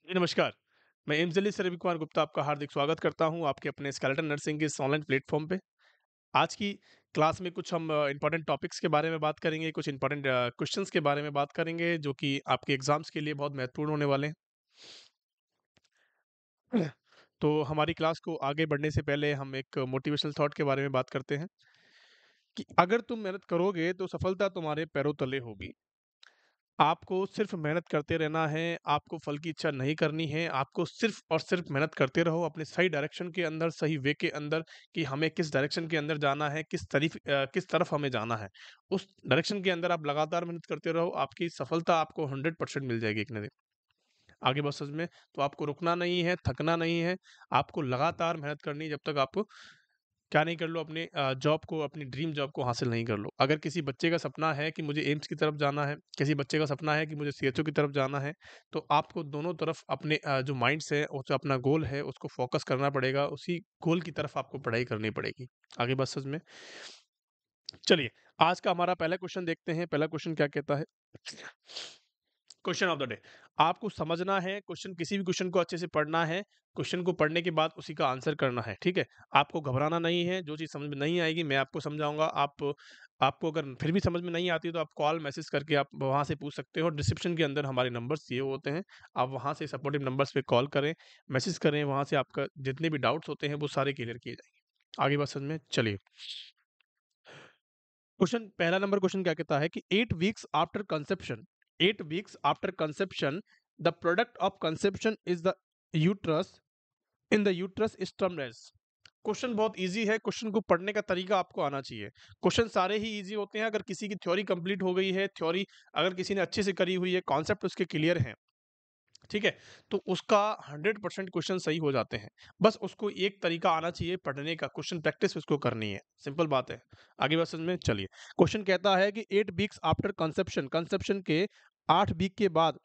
जी, नमस्कार। मैं एमजेली से रवि कुमार गुप्ता आपका हार्दिक स्वागत करता हूँ आपके अपने स्केलेटन नर्सिंग के इस ऑनलाइन प्लेटफ़ॉर्म पे। आज की क्लास में कुछ हम इम्पोर्टेंट टॉपिक्स के बारे में बात करेंगे, कुछ इम्पोर्टेंट क्वेश्चंस के बारे में बात करेंगे, जो कि आपके एग्ज़ाम्स के लिए बहुत महत्वपूर्ण होने वाले हैं। तो हमारी क्लास को आगे बढ़ने से पहले हम एक मोटिवेशनल थॉट के बारे में बात करते हैं कि अगर तुम मेहनत करोगे, तो सफलता तुम्हारे पैरों तले होगी। आपको सिर्फ मेहनत करते रहना है, आपको फल की इच्छा नहीं करनी है, आपको सिर्फ और सिर्फ मेहनत करते रहो अपने सही डायरेक्शन के अंदर, सही वे के अंदर कि हमें किस डायरेक्शन के अंदर जाना है, किस तरफ हमें जाना है। उस डायरेक्शन के अंदर आप लगातार मेहनत करते रहो, आपकी सफलता आपको 100% मिल जाएगी एक ना दिन। आगे बढ़ सच में, तो आपको रुकना नहीं है, थकना नहीं है, आपको लगातार मेहनत करनी है जब तक आप क्या नहीं कर लो अपने जॉब को अपनी ड्रीम जॉब को हासिल नहीं कर लो। अगर किसी बच्चे का सपना है कि मुझे एम्स की तरफ जाना है, किसी बच्चे का सपना है कि मुझे सीएचओ की तरफ जाना है, तो आपको दोनों तरफ अपने जो माइंड्स है और जो अपना गोल है उसको फ़ोकस करना पड़ेगा, उसी गोल की तरफ आपको पढ़ाई करनी पड़ेगी। आगे बात सच में चलिए, आज का हमारा पहला क्वेश्चन देखते हैं, पहला क्वेश्चन क्या कहता है? Question of the day. आपको समझना है क्वेश्चन किसी भी क्वेश्चन को अच्छे से पढ़ना है, क्वेश्चन को पढ़ने के बाद उसी का आंसर करना है, ठीक है? आपको घबराना नहीं है, जो चीज़ समझ में नहीं आएगी मैं आपको समझाऊँगा। आपको अगर फिर भी समझ में नहीं आती तो आप कॉल मैसेज करके आप वहाँ से पूछ सकते हो। डिस्क्रिप्शन के अंदर हमारे नंबर्स दिए होते हैं, आप वहाँ से सपोर्टिव नंबर्स पे कॉल करें, मैसेज करें, वहाँ से आपका जितने भी डाउट्स होते हैं वो सारे क्लियर किए जाएँगे। आगे बात समझ में चलिए। क्वेश्चन पहला नंबर क्वेश्चन क्या कहता है कि 8 weeks after conception 8 weeks after conception the product of conception is the uterus in the uterus is termed as. Question बहुत इजी है, क्वेश्चन को पढ़ने का तरीका आपको आना चाहिए। क्वेश्चन सारे ही इजी होते हैं अगर किसी की थ्योरी कंप्लीट हो गई है, थ्योरी अगर किसी ने अच्छे से करी हुई है, कॉन्सेप्ट उसके क्लियर हैं, ठीक है? तो उसका 100% क्वेश्चन सही हो जाते हैं। बस उसको एक तरीका आना चाहिए पढ़ने का, क्वेश्चन प्रैक्टिस उसको करनी है। सिंपल बात है। आगे बात समझ में चलिए। क्वेश्चन कहता है कि 8 वीक्स आफ्टर कंसेप्शन कंसेप्शन के 8 वीक के बाद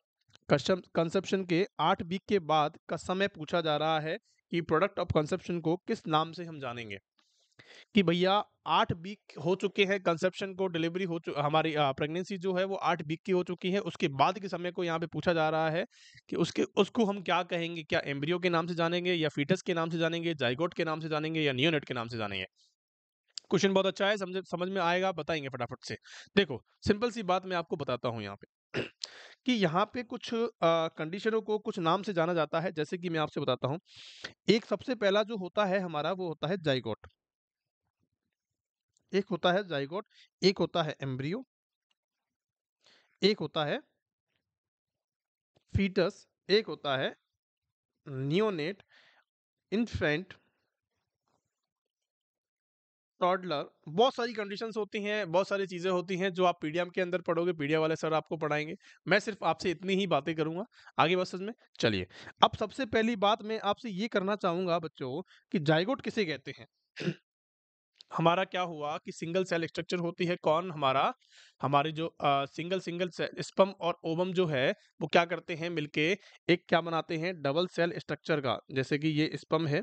कंसेप्शन के 8 वीक के बाद का समय पूछा जा रहा है कि प्रोडक्ट ऑफ कंसेप्शन को किस नाम से हम जानेंगे? कि भैया 8 वीक हो चुके हैं कंसेप्शन को डिलीवरी हमारी प्रेगनेंसी जो है वो 8 वीक की हो चुकी है। उसके बाद के समय को यहाँ पे पूछा जा रहा है कि उसके उसको हम क्या कहेंगे? क्या एम्ब्रियो के नाम से जानेंगे या फीटस के नाम से जानेंगे, ज़ायगोट के नाम से जानेंगे या नियोनेट के नाम से जानेंगे? क्वेश्चन बहुत अच्छा है, समझ समझ में आएगा, बताएँगे फटाफट से। देखो, सिंपल सी बात मैं आपको बताता हूँ यहाँ पे कि यहाँ पे कुछ कंडीशनों को कुछ नाम से जाना जाता है, जैसे कि मैं आपसे बताता हूँ। एक सबसे पहला जो होता है हमारा वो होता है ज़ायगोट। एक होता है ज़ायगोट, एक होता है एम्ब्रियो, एक होता है फीटस, एक होता है नियोनेट, इन्फेंट, टॉडलर। बहुत सारी कंडीशंस होती हैं, बहुत सारी चीज़ें होती हैं जो आप पीडीएम के अंदर पढ़ोगे, पीडीएम वाले सर आपको पढ़ाएँगे। मैं सिर्फ़ आपसे इतनी ही बातें करूँगा। आगे बात समझ में? चलिए, अब सबसे पहली बात मैं आपसे ये करना चाहूँगा बच्चों कि ज़ायगोट किसे कहते हैं? हमारा क्या हुआ कि सिंगल सेल स्ट्रक्चर होती है कौन हमारा हमारे जो सिंगल सिंगल स्पर्म और ओवम जो है वो क्या करते हैं मिलके एक क्या बनाते हैं डबल सेल स्ट्रक्चर का जैसे कि ये स्पर्म है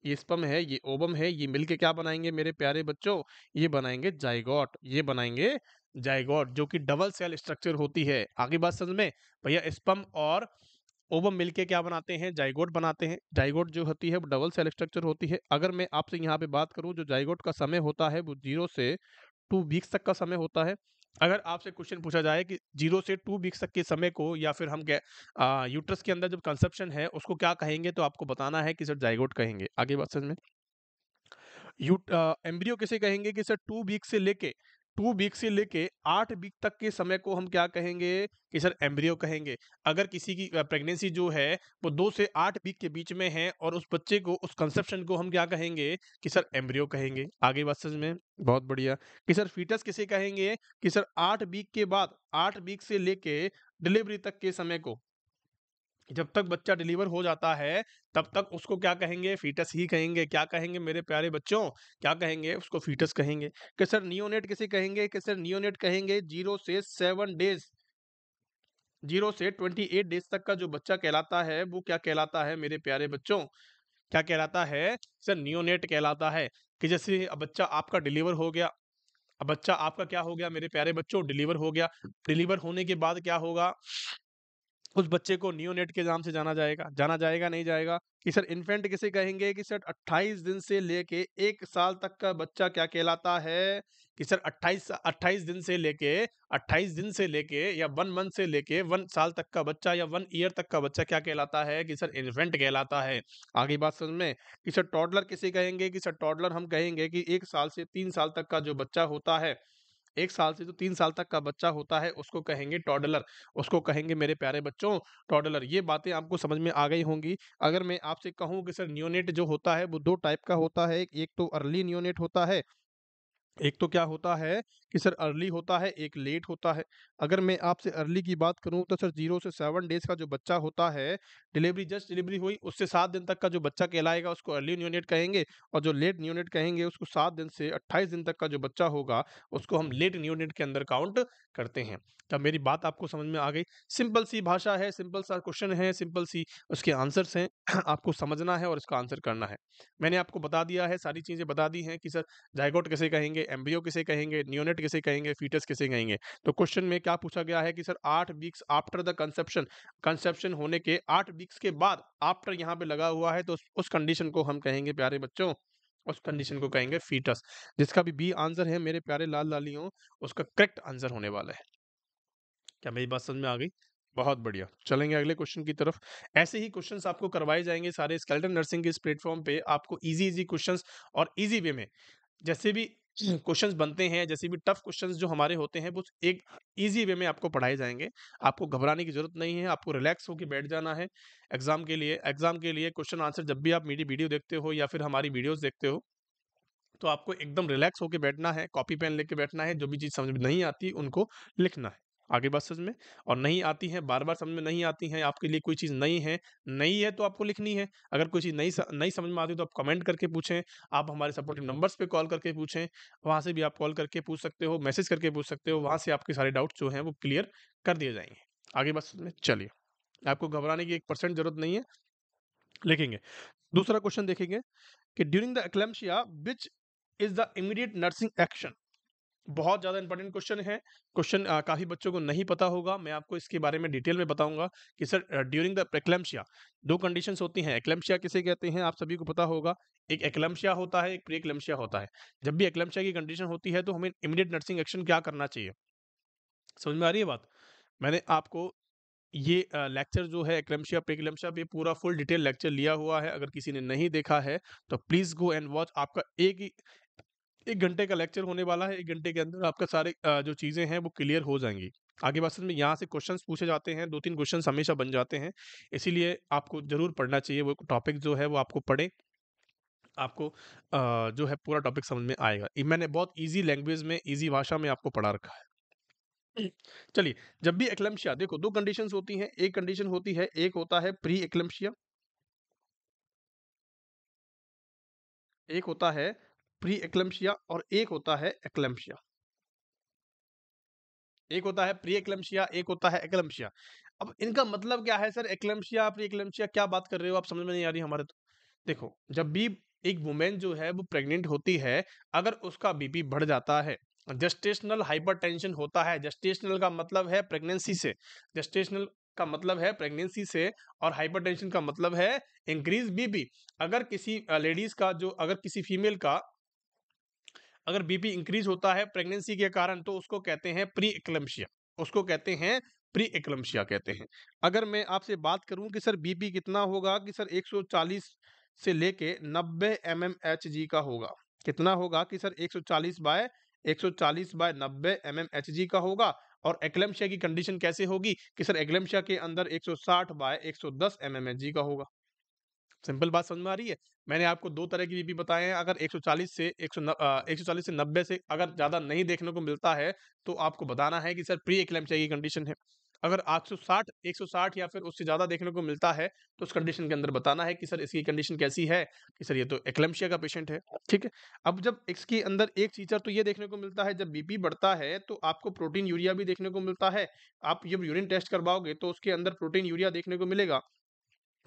ये स्पर्म है ये ओवम है ये मिलके क्या बनाएंगे मेरे प्यारे बच्चों ये बनाएंगे जाइगोट ये बनाएंगे जाइगोट जो कि डबल सेल स्ट्रक्चर होती है आगे बात समझ में भैया स्पर्म और ओवम मिलके क्या बनाते हैं जाइगोट बनाते हैं जाइगोट जो होती है वो डबल सेल स्ट्रक्चर होती है अगर मैं आपसे यहाँ पे बात करूँ जो जाइगोट का समय होता है वो 0 से 2 वीक्स तक का समय होता है अगर आपसे क्वेश्चन पूछा जाए कि 0 से 2 वीक्स तक के समय को या फिर हम यूट्रस के अंदर जब कंसेप्शन है उसको क्या कहेंगे तो आपको बताना है कि सर जाइगोट कहेंगे आगे बात समझ में एम्ब्रियो किसे कहेंगे कि सर 2 वीक से लेके 8 वीक तक के समय को हम क्या कहेंगे कि सर एम्ब्रियो कहेंगे अगर किसी की प्रेगनेंसी जो है वो 2 से 8 वीक के बीच में है और उस बच्चे को उस कंसेप्शन को हम क्या कहेंगे कि सर एम्ब्रियो कहेंगे आगे बात समझ में बहुत बढ़िया कि सर फीटस किसे कहेंगे कि सर 8 वीक के बाद 8 वीक से लेके डिलीवरी तक के समय को जब तक बच्चा डिलीवर हो जाता है, तब तक उसको क्या कहेंगे? फ़ीटस ही कहेंगे। क्या कहेंगे मेरे प्यारे बच्चों? क्या कहेंगे? उसको फ़ीटस कहेंगे। कि सर नियोनेट किसे कहेंगे? कि सर नियोनेट कहेंगे 0 से 7 डेज़ 0 से 28 डेज़ तक का जो बच्चा कहलाता है, वो क्या कहलाता है मेरे प्यारे बच्चों? क्या कहलाता है? सर नियोनेट कहलाता है। कि जैसे अब बच्चा आपका डिलीवर हो गया अब बच्चा आपका क्या हो गया मेरे प्यारे बच्चों? डिलीवर हो गया। डिलीवर होने के बाद क्या होगा? उस बच्चे को नियोनेट के नाम से जाना जाएगा नहीं जाएगा? कि सर इन्फेंट किसे कहेंगे? कि सर 28 दिन से लेके 1 साल तक का बच्चा क्या कहलाता है? कि सर 28 दिन से लेके या 1 मंथ से लेके 1 साल तक का बच्चा या 1 ईयर तक का बच्चा क्या कहलाता है? कि सर इन्फेंट कहलाता है। आगे बात समझ में? कि सर टॉडलर किसे कहेंगे? कि सर टॉडलर हम कहेंगे कि 1 साल से 3 साल तक का जो बच्चा होता है, 1 साल से जो 3 साल तक का बच्चा होता है उसको कहेंगे टॉडलर, उसको कहेंगे मेरे प्यारे बच्चों टॉडलर। ये बातें आपको समझ में आ गई होंगी। अगर मैं आपसे कहूँ कि सर नियोनेट जो होता है वो 2 टाइप का होता है, एक तो अर्ली नियोनेट होता है, एक तो क्या होता है कि सर अर्ली होता है, एक लेट होता है। अगर मैं आपसे अर्ली की बात करूँ तो सर 0 से 7 डेज़ का जो बच्चा होता है, जस्ट डिलीवरी हुई उससे 7 दिन तक का जो बच्चा कहलाएगा उसको अर्ली नियोनेट कहेंगे और जो लेट नियोनेट कहेंगे उसको 7 दिन से 28 दिन तक का जो बच्चा होगा उसको हम लेट नियोनेट के अंदर काउंट करते हैं। क्या मेरी बात आपको समझ में आ गई? सिंपल सी भाषा है, सिंपल सा क्वेश्चन है, सिंपल सी उसके आंसर्स हैं। आपको समझना है और इसका आंसर करना है। मैंने आपको बता दिया है, सारी चीज़ें बता दी हैं कि सर जाइगोट किसे कहेंगे, एम्ब्रियो किसे कहेंगे, नियोनेट किसे कहेंगे, फीटस किसे कहेंगे। तो क्वेश्चन में क्या पूछा गया है कि sir 8 weeks after the conception, conception होने के 8 वीक्स के बाद आफ्टर यहाँ पे लगा हुआ है तो उस कंडीशन को हम कहेंगे प्यारे बच्चों, उस कंडीशन को कहेंगे फीटस। जिसका भी बी आंसर है मेरे प्यारे लाल लालियों, उसका करेक्ट आंसर होने वाला है। क्या मेरी बात समझ में आ गई? बहुत बढ़िया। चलेंगे अगले क्वेश्चन की तरफ। ऐसे ही क्वेश्चंस आपको करवाए जाएंगे सारे स्केलेटन नर्सिंग के इस प्लेटफॉर्म पे। आपको इजी इजी क्वेश्चंस और इजी वे में जैसे भी क्वेश्चंस बनते हैं, जैसे भी टफ क्वेश्चंस जो हमारे होते हैं वो एक इजी वे में आपको पढ़ाए जाएंगे। आपको घबराने की जरूरत नहीं है, आपको रिलैक्स होकर बैठ जाना है एग्जाम के लिए। एग्जाम के लिए क्वेश्चन आंसर जब भी आप मेरी वीडियो देखते हो या फिर हमारी वीडियोस देखते हो तो आपको एकदम रिलैक्स होके बैठना है, कॉपी पेन लेके बैठना है, जो भी चीज़ समझ में नहीं आती उनको लिखना है। आगे बात समझ में? और नहीं आती है, बार-बार समझ में नहीं आती हैं, आपके लिए कोई चीज़ नई है तो आपको लिखनी है। अगर कोई चीज़ नहीं समझ में आती तो आप कमेंट करके पूछें, आप हमारे सपोर्टिव नंबर्स पे कॉल करके पूछें, वहाँ से भी आप कॉल करके पूछ सकते हो, मैसेज करके पूछ सकते हो, वहाँ से आपके सारे डाउट्स जो हैं वो क्लियर कर दिए जाएँगे। आगे बात समझ में? चलिए, आपको घबराने की 1% ज़रूरत नहीं है, लिखेंगे। दूसरा क्वेश्चन देखेंगे कि during the eclampsia which is the immediate nursing action. बहुत ज्यादा इंपॉर्टेंट क्वेश्चन है। क्वेश्चन काफी बच्चों को नहीं पता होगा, मैं आपको इसके बारे में डिटेल में बताऊंगा कि sir during the eclampsia 2 conditions होती हैं। एक्लेम्पसिया किसे कहते हैं आप सभी को पता होगा। एक एक्लेम्पसिया होता है, एक प्री एक्लेम्पसिया होता है। जब भी एक्लेम्पसिया की कंडीशन होती है तो हमें इमीडिएट नर्सिंग एक्शन क्या करना चाहिए? समझ में आ रही है बात? मैंने आपको ये लेक्चर जो है एक्लेम्पसिया प्रीक्लेम्पसिया पे पूरा फुल डिटेल लेक्चर लिया हुआ है। अगर किसी ने नहीं देखा है तो प्लीज गो एंड वॉच। आपका 1 घंटे का लेक्चर होने वाला है। 1 घंटे के अंदर आपका सारे जो चीज़ें हैं वो क्लियर हो जाएँगी। आगे बात समझ में? यहाँ से क्वेश्चंस पूछे जाते हैं, 2-3 क्वेश्चंस हमेशा बन जाते हैं। इसीलिए आपको ज़रूर पढ़ना चाहिए, वो टॉपिक जो है वो आपको पढ़ें। आपको जो है पूरा टॉपिक समझ में आएगा। मैंने बहुत ईज़ी लैंग्वेज में, ईज़ी भाषा में आपको पढ़ा रखा है। चलिए, जब भी एक्लेम्पसिया देखो 2 कंडीशंस होती हैं। एक कंडीशन होती है, एक होता है प्री एक्लेम्पसिया, एक होता है प्री एक्लेम्पसिया और एक होता है एक्लेम्पसिया। एक होता है प्री एक्लेम्पसिया, एक होता है एक्लेम्पसिया। अब इनका मतलब क्या है सर? एक्लेम्पसिया, प्री एक्लेम्पसिया क्या बात कर रहे हो आप? समझ में नहीं आ रही हमारे तो। देखो, जब भी एक वुमेन जो है वो प्रेग्नेंट होती है, अगर उसका बीपी बढ़ जाता है, जेस्टेशनल हाइपरटेंशन होता है। जेस्टेशनल का मतलब है प्रेगनेंसी से, जेस्टेशनल का मतलब है प्रेगनेंसी से और हाइपरटेंशन का मतलब है इंक्रीज बीपी। अगर किसी लेडीज का जो अगर किसी फीमेल का अगर बीपी इंक्रीज होता है प्रेगनेंसी के कारण तो उसको कहते हैं प्री एक्लेम्पसिया, उसको कहते हैं प्री एक्लेम्पसिया कहते हैं। अगर मैं आपसे बात करूं कि सर बीपी कितना होगा, कि सर 140 से लेके 90 mmHg का होगा। कितना होगा? कि सर 140 बाय 90 mmHg का होगा। और एक्लेम्पसिया की कंडीशन कैसे होगी? कि सर एक्लेम्पसिया के अंदर 160 बाय 110 mmHg का होगा। सिंपल बात समझ में आ रही है? मैंने आपको 2 तरह की बीपी बताए हैं। अगर 140 से 90 से अगर ज़्यादा नहीं देखने को मिलता है, तो आपको बताना है कि सर प्री एक्लेम्पसिया की कंडीशन है। अगर 160 या फिर उससे ज़्यादा देखने को मिलता है, तो उस कंडीशन के अंदर बताना है कि सर इसकी कंडीशन कैसी है? कि सर ये तो एक्लेम्पसिया का पेशेंट है। ठीक है? अब जब इसके अंदर एक फीचर तो ये देखने को मिलता है, जब बीपी बढ़ता है, तो आपको प्रोटीन यूरिया भी देखने को मिलता है। आप जब यूरिन टेस्ट करवाओगे, तो उसके अंदर प्रोटीन यूरिया देखने को मिलेगा।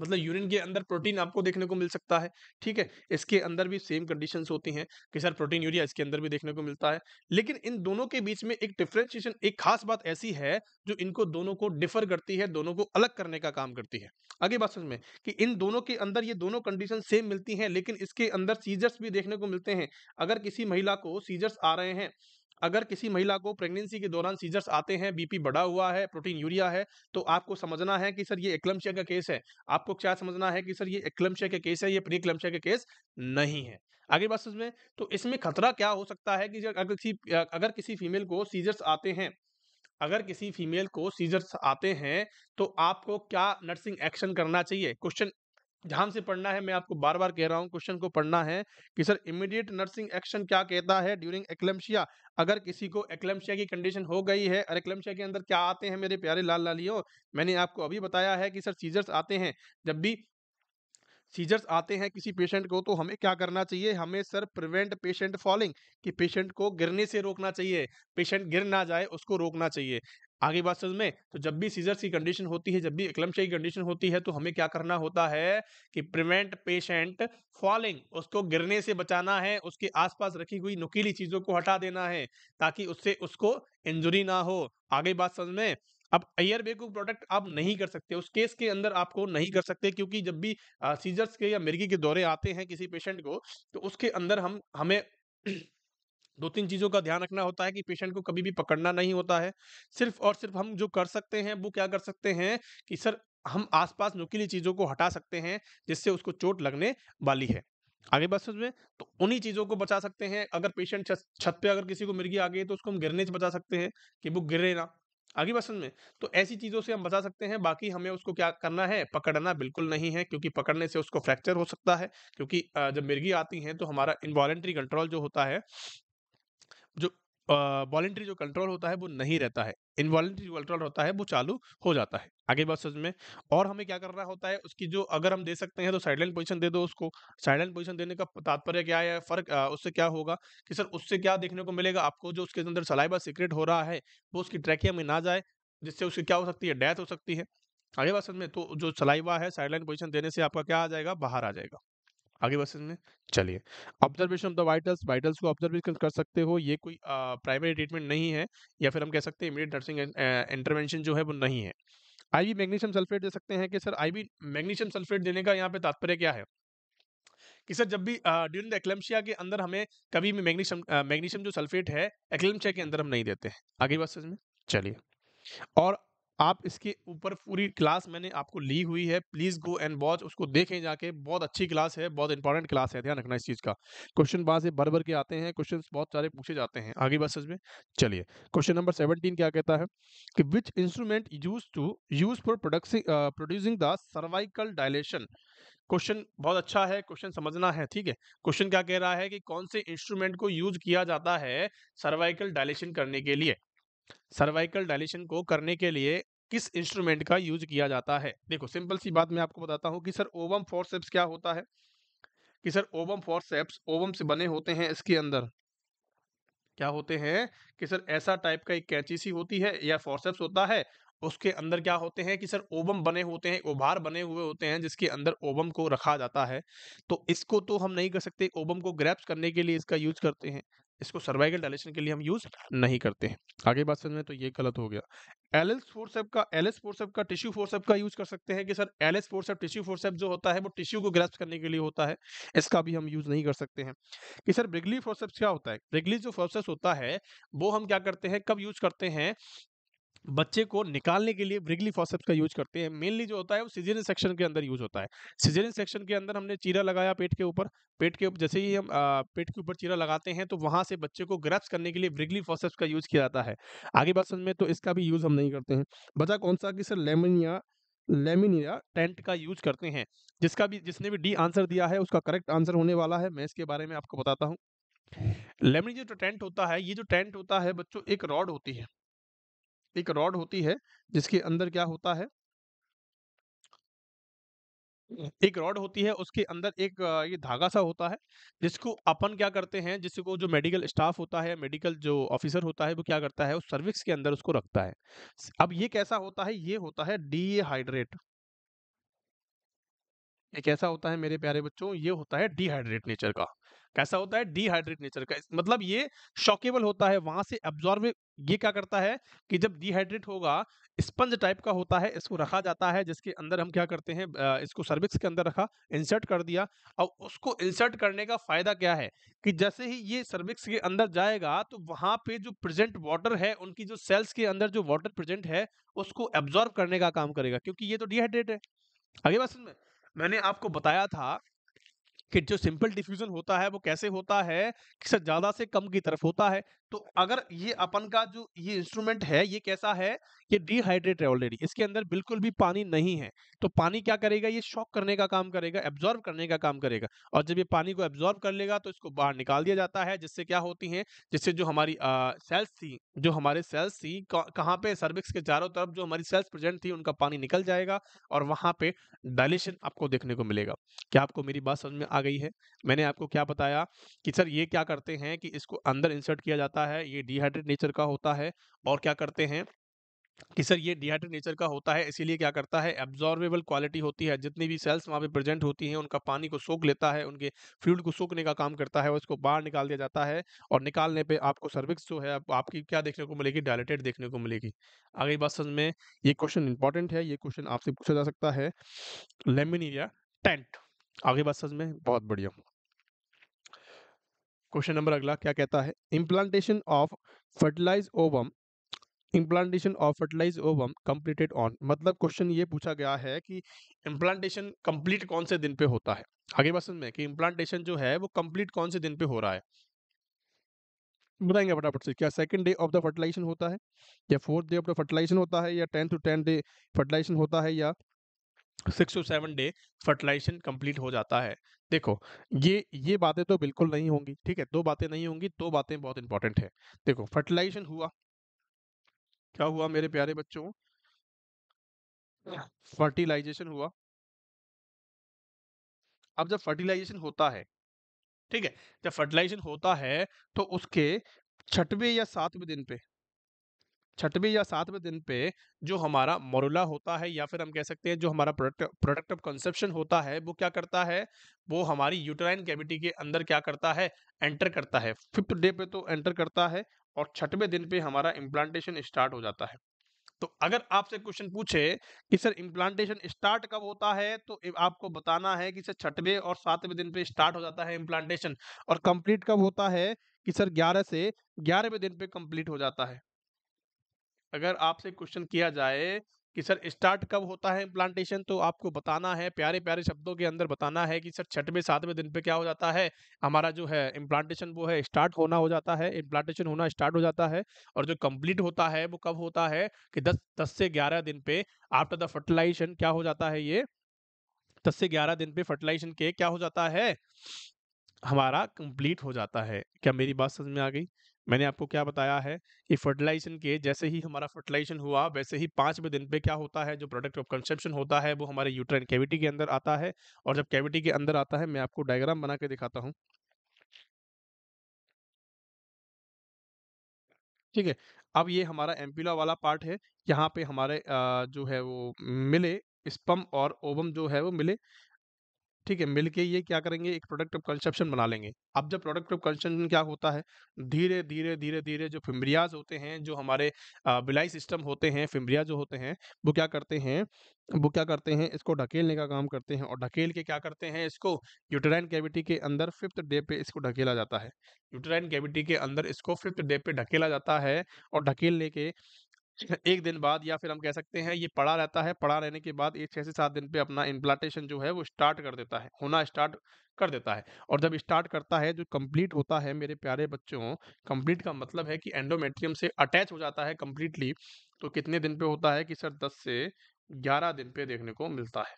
मतलब यूरिन के अंदर प्रोटीन आपको देखने को मिल सकता है, ठीक है? इसके अंदर भी सेम कंडीशंस होती हैं कि सर प्रोटीन यूरिया इसके अंदर भी देखने को मिलता है। लेकिन इन दोनों के बीच में एक डिफरेंशिएशन, एक खास बात ऐसी है जो इनको दोनों को डिफर करती है, दोनों को अलग करने का काम करती है। आगे बात समझ में कि इन दोनों के अंदर ये दोनों कंडीशन सेम मिलती हैं, लेकिन इसके अंदर सीजर्स भी देखने को मिलते हैं। अगर किसी महिला को सीजर्स आ रहे हैं, अगर किसी महिला को प्रेगनेंसी के दौरान सीजर्स आते हैं, बीपी बढ़ा हुआ है, प्रोटीन यूरिया है, तो आपको समझना है कि सर ये एक्लम्शिया का केस है। आपको क्या समझना है कि सर ये एक्लम्शिया का केस है, ये प्री एक्लम्शिया का केस नहीं है। आगे बात समझ में? तो इसमें खतरा क्या हो सकता है कि अगर किसी फीमेल को सीजर्स आते हैं, अगर किसी फीमेल को सीजर्स आते हैं, तो आपको क्या नर्सिंग एक्शन करना चाहिए? क्वेश्चन ध्यान से पढ़ना है, मैं आपको बार-बार कह रहा हूँ, क्वेश्चन को पढ़ना है कि सर इमीडिएट नर्सिंग एक्शन क्या कहता है ड्यूरिंग एक्लेम्पशिया। अगर किसी को एक्लेम्पशिया की कंडीशन हो गई है और एक्लेम्पशिया के अंदर क्या आते हैं मेरे प्यारे लाल-लालियों, मैंने आपको अभी बताया है कि सर सीजर्स आते हैं। जब भी सीजर्स आते हैं किसी पेशेंट को, तो हमें क्या करना चाहिए? हमें सर प्रिवेंट पेशेंट फॉलिंग, कि पेशेंट को गिरने से रोकना चाहिए। पेशेंट गिर ना जाए उसको रोकना चाहिए। आगे बात समझ में? तो जब भी सीजर्स की कंडीशन होती है, जब भी एक्लेम्पशिया की कंडीशन होती है, तो हमें क्या करना होता है कि प्रिवेंट पेशेंट फॉलिंग, उसको गिरने से बचाना है, उसके आस-पास रखी हुई नुकीली चीज़ों को हटा देना है, ताकि उससे उसको इंजरी ना हो। आगे बात समझ में? अब एयरवे को प्रोटेक्ट आप नहीं कर सकते, उस केस के अंदर आपको नहीं कर सकते, क्योंकि जब भी सीजर्स के या मिर्गी के दौरे आते हैं किसी पेशेंट को, तो उसके अंदर हमें 2-3 चीज़ों का ध्यान रखना होता है कि पेशेंट को कभी भी पकड़ना नहीं होता है। सिर्फ़ और सिर्फ़ हम जो कर सकते हैं, वो क्या कर सकते हैं कि सर हम आस-पास नुकीली चीज़ों को हटा सकते हैं, जिससे उसको चोट लगने वाली है। आगे बात समझ में? तो उन्हीं चीज़ों को बचा सकते हैं। अगर पेशेंट छत छत पे अगर किसी को मिर्गी आ गई है, तो उसको हम गिरने से बचा सकते हैं कि वो गिरे ना। आगे बात समझ में? तो ऐसी चीज़ों से हम बचा सकते हैं, बाकी हमें उसको क्या करना है, पकड़ना बिल्कुल नहीं है, क्योंकि पकड़ने से उसको फ्रैक्चर हो सकता है, क्योंकि जब मिर्गी आती हैं, तो हमारा इनवॉलंटरी कंट्रोल जो होता है, जो वॉलंटरी जो कंट्रोल होता है वो नहीं रहता है, इनवॉलंटरी जो कंट्रोल होता है वो चालू हो जाता है। आगे बात समझ में? और हमें क्या करना होता है, उसकी जो अगर हम दे सकते हैं तो साइडलाइन पोजीशन दे दो उसको। साइडलाइन पोजीशन देने का तात्पर्य क्या है, फ़र्क उससे क्या होगा कि सर उससे क्या देखने को मिलेगा आपको, जो उसके अंदर सलाइवा सीक्रेट हो रहा है, वो उसकी ट्रैकिया में ना जाए, जिससे उसकी क्या हो सकती है, डेथ हो सकती है। आगे बात समझ में? तो जो सलाइवा है साइडलाइन पोजीशन देने से आपका क्या आ जाएगा, बाहर आ जाएगा। आगे बस इसमें चलिए, observation of the vitals, vitals को ऑब्जर्व कर सकते हो, ये कोई प्राइमरी ट्रीटमेंट नहीं है, या फिर हम कह सकते हैं इमीडिएट नर्सिंग इंटरवेंशन जो है वो नहीं है। आईवी मैग्नीशियम सल्फेट दे सकते हैं कि सर आईवी मैग्नीशियम सल्फेट देने का यहाँ पे तात्पर्य क्या है कि सर जब भी ड्यूरिंग द एक्लेम्पशिया के अंदर हमें कभी भी मैग्नीशियम जो सल्फेट है एक्लेम्पशिया के अंदर हम नहीं देते हैं। आगे बात समझ में? चलिए, और आप इसके ऊपर पूरी क्लास मैंने आपको ली हुई है, प्लीज़ गो एंड वॉच, उसको देखें जाके, बहुत अच्छी क्लास है, बहुत इंपॉर्टेंट क्लास है, ध्यान रखना इस चीज़ का। क्वेश्चन वहाँ से भर-भर के आते हैं, क्वेश्चंस बहुत सारे पूछे जाते हैं। आगे बात समझ में? चलिए, क्वेश्चन नंबर 17 क्या कहता है कि which instrument used for producing the cervical dilation. Question बहुत अच्छा है, क्वेश्चन समझना है, ठीक है? क्वेश्चन क्या कह रहा है कि कौन से इंस्ट्रूमेंट को यूज़ किया जाता है सर्वाइकल डायलेशन करने के लिए? सर्वाइकल डायलेशन को करने के लिए किस इंस्ट्रूमेंट का यूज किया जाता है? देखो सिंपल सी बात मैं आपको बताता हूँ कि सर ओवम फॉरसेप्स क्या होता है, कि सर ओवम फॉरसेप्स ओवम से बने होते हैं, इसके अंदर क्या होते हैं कि सर ऐसा टाइप का एक कैंची सी होती है या फॉरसेप्स होता है, उसके अंदर क्या होते हैं कि सर ओवम बने होते हैं, ओभार बने हुए होते हैं, जिसके अंदर ओवम को रखा जाता है। तो इसको तो हम नहीं कर सकते, ओवम को ग्रैप्स करने के लिए इसका यूज करते हैं, इसको सर्वाइकल डायलेशन के लिए हम यूज नहीं करते हैं। आगे बात समझ में? तो ये गलत हो गया। एलिस फोर्सेप का टिश्यू फोर्सेप का यूज कर सकते हैं कि sir Allis forceps tissue forceps जो होता है वो टिश्यू को ग्रैप्स करने के लिए होता है, इसका भी हम यूज नहीं कर सकते हैं। कि सर ब्रिगली फोर्सेप्स क्या होता है? ब्रिगली जो फोर्सेप्स होता है, वो हम क्या करते हैं, कब यूज़ करते हैं? बच्चे को निकालने के लिए ब्रिगली फोर्सेप्स का यूज़ करते हैं। मेनली जो होता है वो सिज़ेरियन सेक्शन के अंदर यूज़ होता है। सिज़ेरियन सेक्शन के अंदर हमने चीरा लगाया पेट के ऊपर, जैसे ही हम पेट के ऊपर चीरा लगाते हैं, तो वहाँ से बच्चे को ग्रैप्स करने के लिए ब्रिगली फोर्सेप्स का यूज़ किया जाता है। आगे बात समझ में? तो इसका भी यूज़ हम नहीं करते हैं। बचा कौन-सा कि सर लेमिनिया टेंट का यूज़ करते हैं। जिसने भी डी आंसर दिया है उसका करेक्ट आंसर होने वाला है। मैं इसके बारे में आपको बताता हूँ। लेमिनिया जो टेंट होता है, ये जो टेंट होता है बच्चों, एक रॉड होती है। एक रॉड होती है जिसके अंदर क्या होता है, एक रॉड होती है, उसके अंदर एक ये धागा सा होता है, जिसको अपन क्या करते हैं, जिसको जो मेडिकल स्टाफ होता है, मेडिकल जो ऑफिसर होता है, वो क्या करता है, उस सर्विक्स के अंदर उसको रखता है। अब ये कैसा होता है, ये होता है डीहाइड्रेट। ये कैसा होता है मेरे प्यारे बच्चों? ये होता है डिहाइड्रेट नेचर का। कैसा होता है? डिहाइड्रेट नेचर का। मतलब ये शॉकेबल होता है, वहाँ से एब्ज़ॉर्ब ये क्या करता है कि जब डिहाइड्रेट होगा, स्पंज टाइप का होता है, इसको रखा जाता है जिसके अंदर हम क्या करते हैं इसको सर्विक्स के अंदर रखा, इंसर्ट कर दिया। अब उसको इंसर्ट करने का फ़ायदा क्या है कि जैसे ही ये सर्विक्स के अंदर जाएगा, तो वहाँ पे जो प्रेज़ेंट वाटर है, उनकी जो सेल्स के अंदर जो वाटर प्रेज़ेंट है, उसको एब्ज़ॉर्ब करने का काम करेगा क्योंकि ये तो डिहाइड्रेट है। आगे बात समझ में? मैंने आपको बताया था कि जो सिंपल डिफ्यूजन होता है वो कैसे होता है कि सर ज़्यादा से कम की तरफ होता है। तो अगर ये अपन का जो ये इंस्ट्रूमेंट है ये कैसा है? ये डिहाइड्रेट है ऑलरेडी, इसके अंदर बिल्कुल भी पानी नहीं है। तो पानी क्या करेगा? ये शॉक करने का काम करेगा, एब्ज़ॉर्ब करने का काम करेगा और जब ये पानी को एब्ज़ॉर्ब कर लेगा तो इसको बाहर निकाल दिया जाता है जिससे क्या होती हैं, जिससे जो हमारी सेल्स थी जो हमारे सेल्स थी कहाँ पे सर्विक्स के चारों तरफ जो हमारी सेल्स प्रेज़ेंट थी उनका पानी निकल जाएगा और वहाँ पे डायलेशन आपको देखने को मिलेगा। क्या आपको मेरी बात समझ में आ गई है? मैंने आपको क्या बताया कि सर ये क्या करते हैं कि इसको अंदर इंसर्ट किया जाता है, ये डिहाइड्रेट नेचर का होता है और क्या करते हैं कि सर ये डिहाइड्रेट नेचर का होता है इसीलिए क्या करता है एब्जॉर्बेबल क्वालिटी होती है, जितनी भी सेल्स वहाँ पे प्रेजेंट होती हैं उनका पानी को सोख लेता है, उनके फ्लूइड को सोखने का काम करता है और उसको बाहर निकाल दिया जाता है और निकालने पे आपको सर्विक्स जो है आपकी क्या देखने को मिलेगी? डायलेटेड देखने को मिलेगी। आगे बात समझ में? ये क्वेश्चन इंपॉर्टेंट है, ये क्वेश्चन आपसे पूछा जा सकता है। लेमिनिया टेंट। आगे बात समझ में? बहुत बढ़िया। क्वेश्चन नंबर अगला क्या कहता है? Implantation of fertilize ovum implantation of fertilize ovum completed on, मतलब क्वेश्चन ये पूछा गया है कि इम्प्लांटेशन कंप्लीट कौन से दिन पे होता है? आगे बात समझ में कि इम्प्लांटेशन जो है वो कंप्लीट कौन से दिन पे हो रहा है? बताएंगे फटाफट से। क्या second day of the fertilization होता है या fourth day of the fertilization होता है या 10 to 10 डे फर्टिलाइजेशन होता है या 6 to 7 डे फर्टिलाइजेशन कंप्लीट हो जाता है? देखो, ये बातें तो बिल्कुल नहीं होंगी, ठीक है? दो बातें नहीं होंगी, दो बातें बहुत इंपॉर्टेंट है। देखो, फर्टिलाइजेशन हुआ, क्या हुआ मेरे प्यारे बच्चों? फर्टिलाइजेशन हुआ। अब जब फर्टिलाइजेशन होता है, ठीक है? जब फर्टिलाइजेशन होता है तो उसके छठवें या सातवें दिन पे, छठवें या सातवें दिन पे जो हमारा मोरुला होता है या फिर हम कह सकते हैं जो हमारा प्रोडक्ट प्रोडक्ट ऑफ कंसेप्शन होता है वो क्या करता है? वो हमारी यूटेराइन कैविटी के अंदर क्या करता है? एंटर करता है। फिफ्थ डे पे तो एंटर करता है और छठवें दिन पे हमारा इम्प्लांटेशन स्टार्ट हो जाता है। तो अगर आपसे क्वेश्चन पूछे कि सर इम्प्लांटेशन स्टार्ट कब होता है तो आपको बताना है कि सर छठवें और सातवें दिन पे स्टार्ट हो जाता है इम्प्लांटेशन और कंप्लीट कब होता है कि सर 11 से 11वें दिन पे कंप्लीट हो जाता है। अगर आपसे क्वेश्चन किया जाए कि सर स्टार्ट कब होता है इम्प्लांटेशन तो आपको बताना है प्यारे प्यारे शब्दों के अंदर बताना है कि सर छठवें सातवें दिन पे क्या हो जाता है हमारा जो है इम्प्लांटेशन वो है स्टार्ट होना हो जाता है, इम्प्लांटेशन होना स्टार्ट हो जाता है और जो कंप्लीट होता है वो कब होता है कि 10 से 11 दिन पे आफ्टर द फर्टिलाइजेशन क्या हो जाता है? ये 10 से 11 दिन पे फर्टिलाइजेशन के क्या हो जाता है? हमारा कंप्लीट हो जाता है। क्या मेरी बात समझ में आ गई? मैंने आपको क्या बताया है कि फर्टिलाइजेशन के जैसे ही हमारा फर्टिलाइजेशन हुआ वैसे ही 5वें दिन पे क्या होता है जो प्रोडक्ट ऑफ कंसेप्शन होता है वो हमारे यूट्राइन कैविटी के अंदर आता है और जब कैविटी के अंदर आता है मैं आपको डायग्राम बना के दिखाता हूँ। ठीक है? अब ये हमारा एम्पुला वाला पार्ट है। यहाँ पे हमारे जो है वो मिले स्पर्म और ओवम जो है वो मिले, ठीक है, मिलके ये क्या करेंगे एक प्रोडक्ट ऑफ कंसेप्शन बना लेंगे। अब जब प्रोडक्ट ऑफ कंसेप्शन क्या होता है, धीरे धीरे धीरे धीरे जो फिम्ब्रियाज होते हैं जो हमारे बिलाई सिस्टम होते हैं, फिम्ब्रिया जो होते हैं वो क्या करते हैं, वो क्या करते हैं इसको ढकेलने का काम करते हैं और ढकेल के क्या करते हैं इसको यूटेराइन कैविटी के अंदर फिफ्थ डे पे इसको ढकेला जाता है। यूटेराइन कैविटी के अंदर इसको फिफ्थ डे पे ढकेला जाता है और ढकेलने के 1 दिन बाद या फिर हम कह सकते हैं ये पड़ा रहता है, पड़ा रहने के बाद ये 6 से 7 दिन पे अपना इम्प्लांटेशन जो है वो स्टार्ट कर देता है, होना स्टार्ट कर देता है। और जब स्टार्ट करता है जो कंप्लीट होता है मेरे प्यारे बच्चों, कंप्लीट का मतलब है कि एंडोमेट्रियम से अटैच हो जाता है कंप्लीटली, तो कितने दिन पे होता है कि सर 10 से 11 दिन पे देखने को मिलता है।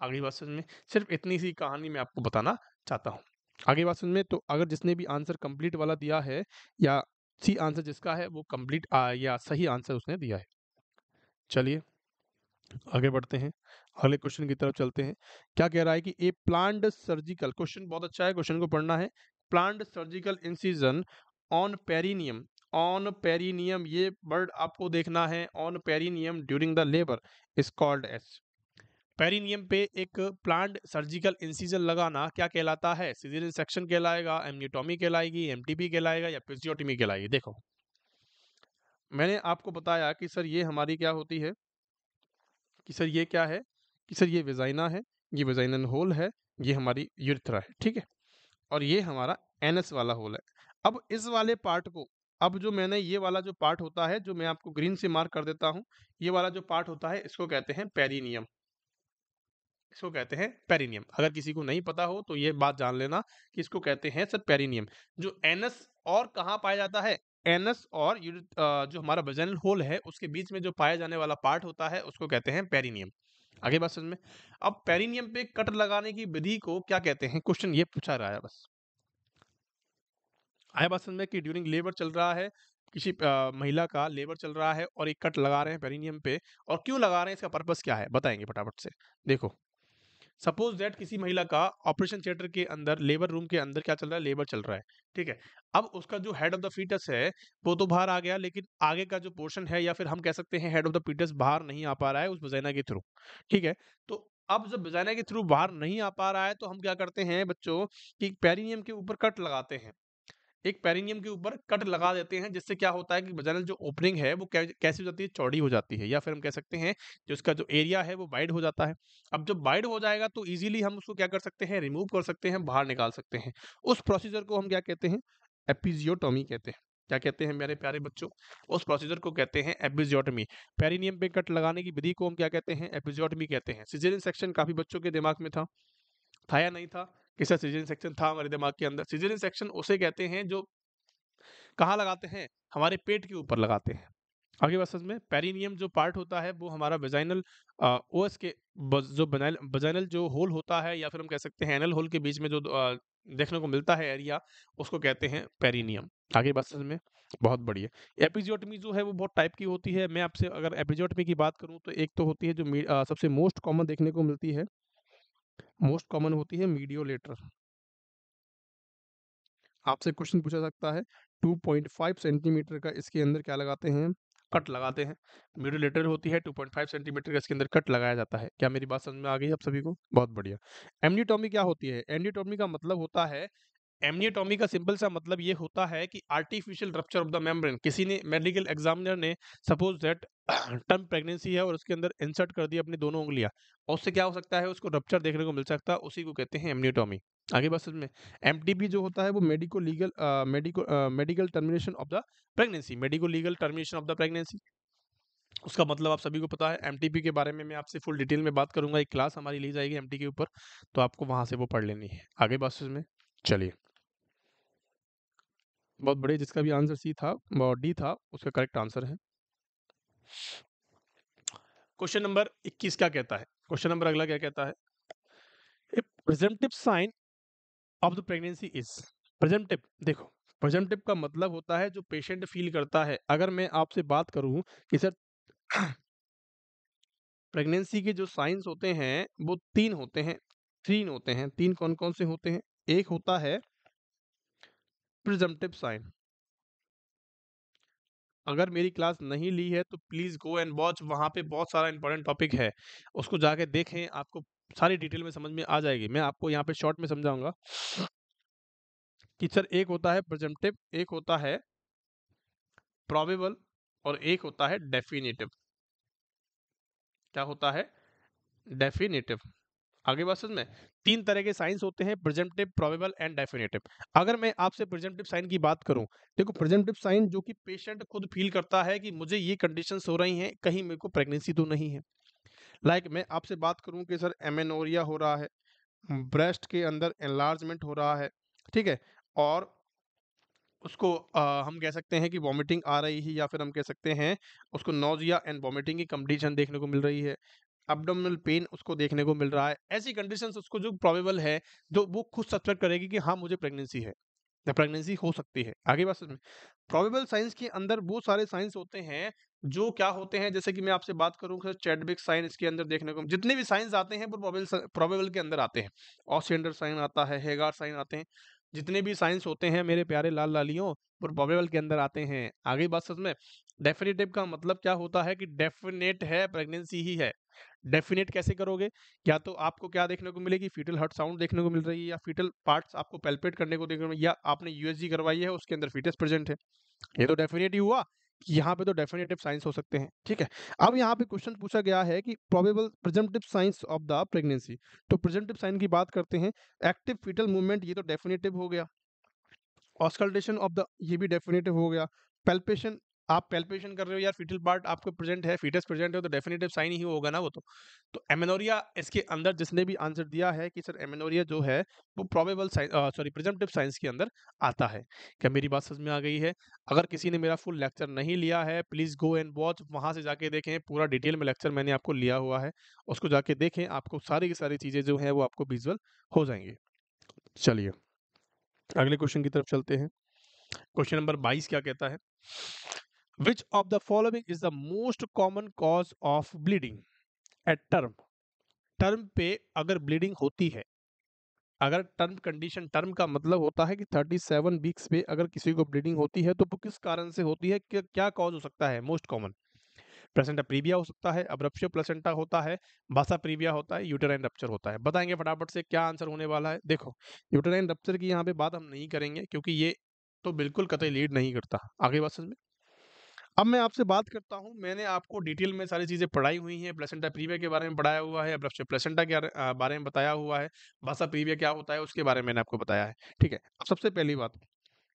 आगे बात समझ में? सिर्फ इतनी सी कहानी मैं आपको बताना चाहता हूँ। आगे बात समझ में? तो अगर जिसने भी आंसर कंप्लीट वाला दिया है या सी आंसर जिसका है वो कंप्लीट या सही आंसर उसने दिया है। चलिए आगे बढ़ते हैं, अगले क्वेश्चन की तरफ चलते हैं। क्या कह रहा है कि ए प्लांट सर्जिकल, क्वेश्चन बहुत अच्छा है, क्वेश्चन को पढ़ना है। Planned surgical incision on perineum, on perineum ये वर्ड आपको देखना है, on perineum during the labour is called as. Perineum पे एक प्लांट सर्जिकल इंसिजन लगाना क्या कहलाता है? सिजेरियन सेक्शन कहलाएगा, एम्नियोटॉमी कहलाएगी, एमटीपी कहलाएगा या एपिसियोटॉमी कहलाएगी? देखो, मैंने आपको बताया कि सर ये हमारी क्या होती है, कि सर ये क्या है, कि सर ये वेजाइना है, ये वेजाइनल होल है, ये हमारी यूरेथ्रा है, ठीक है? और ये हमारा एनएस वाला होल है। अब इस वाले पार्ट को, अब जो मैंने ये वाला जो पार्ट होता है, जो मैं आपको ग्रीन से मार्क कर देता हूँ, ये वाला जो पार्ट होता है इसको कहते हैं पेरिनियम। इसको कहते हैं पेरिनियम। अगर किसी को नहीं पता हो तो ये बात जान लेना कि इसको कहते हैं सर पेरिनियम। जो एनस और कहाँ पाया जाता है, एनस और जो हमारा वजाइनल होल है उसके बीच में जो पाया जाने वाला पार्ट होता है उसको कहते हैं पेरिनियम। आगे बात समझ में। अब पेरिनियम पे कट लगाने की विधि को क्या कहते हैं, क्वेश्चन ये पूछा रहा है बस। आया बात समझ में कि ड्यूरिंग लेबर चल रहा है, किसी महिला का लेबर चल रहा है और एक कट लगा रहे हैं पेरिनियम पे, और क्यों लगा रहे हैं, इसका पर्पस क्या है बताएंगे फटाफट से। देखो, सपोज दैट किसी महिला का ऑपरेशन थिएटर के अंदर, लेबर रूम के अंदर क्या चल रहा है, लेबर चल रहा है, ठीक है। अब उसका जो हेड ऑफ द फीटस है वो तो बाहर आ गया, लेकिन आगे का जो पोर्शन है, या फिर हम कह सकते हैं हेड ऑफ द फीटस बाहर नहीं आ पा रहा है उस वजाइना के थ्रू, ठीक है। तो अब जब वजाइना के थ्रू बाहर नहीं आ पा रहा है तो हम क्या करते हैं बच्चों, कि पेरिनियम के ऊपर कट लगाते हैं। एक पेरिनियम के ऊपर कट लगा देते हैं, जिससे क्या होता है कि वजाइनल जो ओपनिंग है वो कैसी हो जाती है, चौड़ी हो जाती है, या फिर हम कह सकते हैं जो इसका जो एरिया है वो वाइड हो जाता है। अब जब वाइड हो जाएगा तो इजीली हम उसको क्या कर सकते हैं, रिमूव कर सकते हैं, बाहर निकाल सकते हैं। उस प्रोसीजर को हम क्या कहते हैं, एपिजियोटोमी कहते हैं। क्या कहते हैं मेरे प्यारे बच्चों, उस प्रोसीजर को कहते हैं एपिजियोटोमी। पेरिनियम पे कट लगाने की विधि को हम क्या कहते हैं, एपिजियोटोमी कहते हैं। सिजेरियन सेक्शन काफी बच्चों के दिमाग में था या नहीं था? किसका सिजेरियन सेक्शन था हमारे दिमाग के अंदर? सिजेरियन सेक्शन उसे कहते हैं जो कहाँ लगाते हैं, हमारे पेट के ऊपर लगाते हैं। आगे बात समझ में। पेरिनियम जो पार्ट होता है वो हमारा वेजाइनल ओएस के जो वेजाइनल जो होल होता है, या फिर हम कह सकते हैं एनल होल के बीच में जो देखने को मिलता है एरिया, उसको कहते हैं पेरिनियम। आगे बात समझ में, बहुत बढ़िया। एपिजियोटमी जो है वो बहुत टाइप की होती है। मैं आपसे अगर एपिजियोटमी की बात करूं तो एक तो होती है जो सबसे मोस्ट कॉमन देखने को मिलती है, मोस्ट कॉमन होती है मीडियोलेटर। आपसे क्वेश्चन पूछा सकता है, 2.5 सेंटीमीटर का इसके अंदर क्या लगाते हैं, कट लगाते हैं। मीडियोलेटर होती है 2.5 सेंटीमीटर का, इसके अंदर कट लगाया जाता है। क्या मेरी बात समझ में आ गई आप सभी को? बहुत बढ़िया। एमनियोटॉमी क्या होती है? एमनियोटॉमी का मतलब होता है, एमनियोटॉमी का सिंपल सा मतलब ये होता है कि artificial rupture of the membrane. किसी ने, मेडिकल एग्जामिनर ने सपोज दैट टर्म प्रेगनेंसी है और उसके अंदर इंसर्ट कर दिया अपनी दोनों उंगलियां, और उससे क्या हो सकता है, उसको रप्चर देखने को मिल सकता है, उसी को कहते हैं एमनियोटॉमी। आगे बात समझ में। एमटीपी जो होता है वो medical termination of the pregnancy, medico legal termination of the pregnancy. उसका मतलब आप सभी को पता है। एमटीपी के बारे में मैं आपसे फुल डिटेल में बात करूंगा, एक क्लास हमारी ली जाएगी एमटी के ऊपर, तो आपको वहां से वो पढ़ लेनी है। आगे बात समझ में। चलिए, बहुत बढ़िया। जिसका भी आंसर सी था और डी था उसका करेक्ट आंसर है। क्वेश्चन नंबर 21 क्या कहता है, क्वेश्चन नंबर अगला क्या कहता है, presumptive sign of the pregnancy is. Presumptive, देखो, प्रेजेंटिव का मतलब होता है जो पेशेंट फील करता है। अगर मैं आपसे बात करूं कि सर प्रेगनेंसी के जो साइंस होते हैं वो तीन होते हैं, तीन होते हैं। तीन कौन कौन से होते हैं? एक होता है प्रिजम्पटिव साइन। अगर मेरी क्लास नहीं ली है तो प्लीज गो एंड वॉच, वहां पे बहुत सारा इंपॉर्टेंट टॉपिक है, उसको जाके देखें, आपको सारी डिटेल में समझ में आ जाएगी। मैं आपको यहाँ पे शॉर्ट में समझाऊंगा कि सर एक होता है प्रिजम्पटिव, एक होता है प्रोबेबल, और एक होता है डेफिनेटिव। क्या होता है? डेफिनेटिव। आगे बात समझ में। तीन तरह के साइंस होते हैं, प्रेजेंटिव, प्रोबेबल एंड डेफिनेटिव। अगर मैं आपसे प्रेजेंटिव साइन की बात करूं, देखो प्रेजेंटिव साइन जो कि पेशेंट खुद फील करता है कि मुझे ये कंडीशंस हो रही हैं, कहीं मेरे को प्रेगनेंसी तो नहीं है। लाइक मैं आपसे बात करूं कि सर एमेनोरिया हो रहा है, ब्रेस्ट के अंदर एनलार्जमेंट हो रहा है, ठीक है, और उसको हम कह सकते हैं कि वॉमिटिंग आ रही है, या फिर हम कह सकते हैं उसको नोजिया एंड वॉमिटिंग की कंडीशन देखने को मिल रही है, एब्डोमिनल पेन उसको देखने को मिल रहा है। ऐसी कंडीशंस उसको जो प्रोबेबल है, जो वो खुद सस्पेक्ट करेगी कि हाँ मुझे प्रेगनेंसी है या प्रेगनेंसी हो सकती है। आगे बात समझ में। प्रोबेबल साइंस के अंदर वो सारे साइंस होते हैं जो क्या होते हैं, जैसे कि मैं आपसे बात करूं कि चैडविक साइन इसके अंदर देखने को, जितने भी साइंस आते हैं वो प्रोबेबल के अंदर आते हैं। ऑसिलेंडर साइन आता है, हेगार साइन आते हैं, जितने भी साइंस होते हैं मेरे प्यारे लाल लालियों वो प्रोबेबल के अंदर आते हैं। आगे बात समझ में। डेफिनेटिव का मतलब क्या होता है कि डेफिनेट है, प्रेगनेंसी ही है। डेफिनेट कैसे करोगे? या तो आपको क्या देखने को मिलेगी, फीटल हार्ट साउंड देखने को मिल रही है, या फीटल पार्ट्स आपको पैल्पेट करने को देखने को, या आपने यूएसजी करवाई है उसके अंदर फीटस प्रेजेंट है। ये तो डेफिनेट ही हुआ कि यहाँ पे तो डेफिनेटिव साइंस हो सकते हैं, ठीक है। अब यहाँ पे क्वेश्चन पूछा गया है कि probable presumptive signs of the pregnancy. तो प्रेजम्पटिव साइन की बात करते हैं। एक्टिव फीटल मूवमेंट, ये तो डेफिनेटिव हो गया। ऑस्कल्टेशन ऑफ द, ये भी डेफिनेटिव हो गया। पैल्पेशन, आप पैल्पेशन कर रहे हो यार, फीटल पार्ट आपको प्रेजेंट है, फीटस प्रेजेंट है, तो डेफिनेटिव साइन ही होगा ना वो तो एमेनोरिया इसके अंदर जिसने भी आंसर दिया है कि सर एमेनोरिया जो है वो प्रोबेबल सॉरी प्रिजम्पटिव साइंस के अंदर आता है। क्या मेरी बात समझ में आ गई है? अगर किसी ने मेरा फुल लेक्चर नहीं लिया है, प्लीज गो एंड वॉच, वहां से जाके देखें, पूरा डिटेल में लेक्चर मैंने आपको लिया हुआ है, उसको जाके देखें, आपको सारी की सारी चीजें जो है वो आपको विजुअल हो जाएंगी। चलिए अगले क्वेश्चन की तरफ चलते हैं। क्वेश्चन नंबर 22 क्या कहता है? Which of the following is the most common cause of bleeding at term? Term पे अगर ब्लीडिंग होती है, अगर टर्म कंडीशन, टर्म का मतलब होता है कि 37 वीक्स पे अगर किसी को ब्लीडिंग होती है तो वो किस कारण से होती है, क्या कॉज हो सकता है? मोस्ट कॉमन प्लेसेंटा प्रीविया हो सकता है, अब्रप्शियो प्लेसेंटा होता है, बासा प्रीविया होता है, यूटेराइन रप्चर होता है। बताएंगे फटाफट से क्या आंसर होने वाला है। देखो, यूटेराइन रप्चर की यहाँ पे बात हम नहीं करेंगे क्योंकि ये तो बिल्कुल कतई लीड नहीं करता। आगे बात समझ में। अब मैं आपसे बात करता हूँ, मैंने आपको डिटेल में सारी चीज़ें पढ़ाई हुई हैं, प्लेसेंटा प्रीविया के बारे में पढ़ाया हुआ है, अब्रप्शियो प्लेसेंटा के बारे में बताया हुआ है, बासा प्रीविया क्या होता है उसके बारे में मैंने आपको बताया है, ठीक है। अब सबसे पहली बात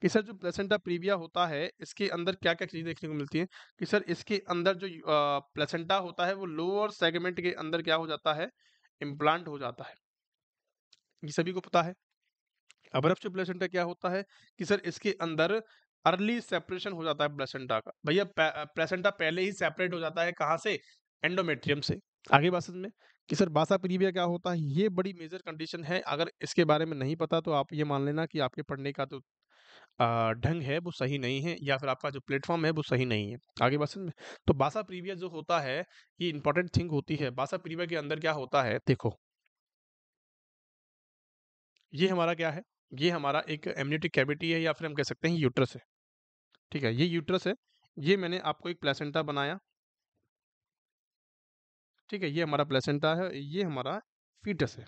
कि सर जो प्लेसेंटा प्रीविया होता है इसके अंदर क्या-क्या चीज़ देखने को मिलती है कि सर इसके अंदर जो प्लेसेंटा होता है वो लोअर सेगमेंट के अंदर क्या हो जाता है, इम्प्लांट हो जाता है। ये सभी को पता है। अब्रप्ट प्लेसेंटा क्या होता है कि सर इसके अंदर अर्ली सेपरेशन हो जाता है प्लेसेंटा का। भैया प्लेसेंटा पहले ही सेपरेट हो जाता है कहाँ से? एंडोमेट्रियम से। आगे बात समझ में कि सर बासा प्रीविया क्या होता है, ये बड़ी मेजर कंडीशन है। अगर इसके बारे में नहीं पता तो आप ये मान लेना कि आपके पढ़ने का तो ढंग है वो सही नहीं है, या फिर आपका जो प्लेटफॉर्म है वो सही नहीं है। आगे बात समझ में। तो बासा प्रीविया जो होता है ये इंपॉर्टेंट थिंग होती है। बासा प्रीविया के अंदर क्या होता है, देखो ये हमारा क्या है, ये हमारा एक एमनियोटिक कैविटी है या फिर हम कह सकते हैं यूट्रस है, ठीक है। ये यूट्रस है, ये मैंने आपको एक प्लेसेंटा बनाया, ठीक है। ये हमारा प्लेसेंटा है, ये हमारा फीटस है,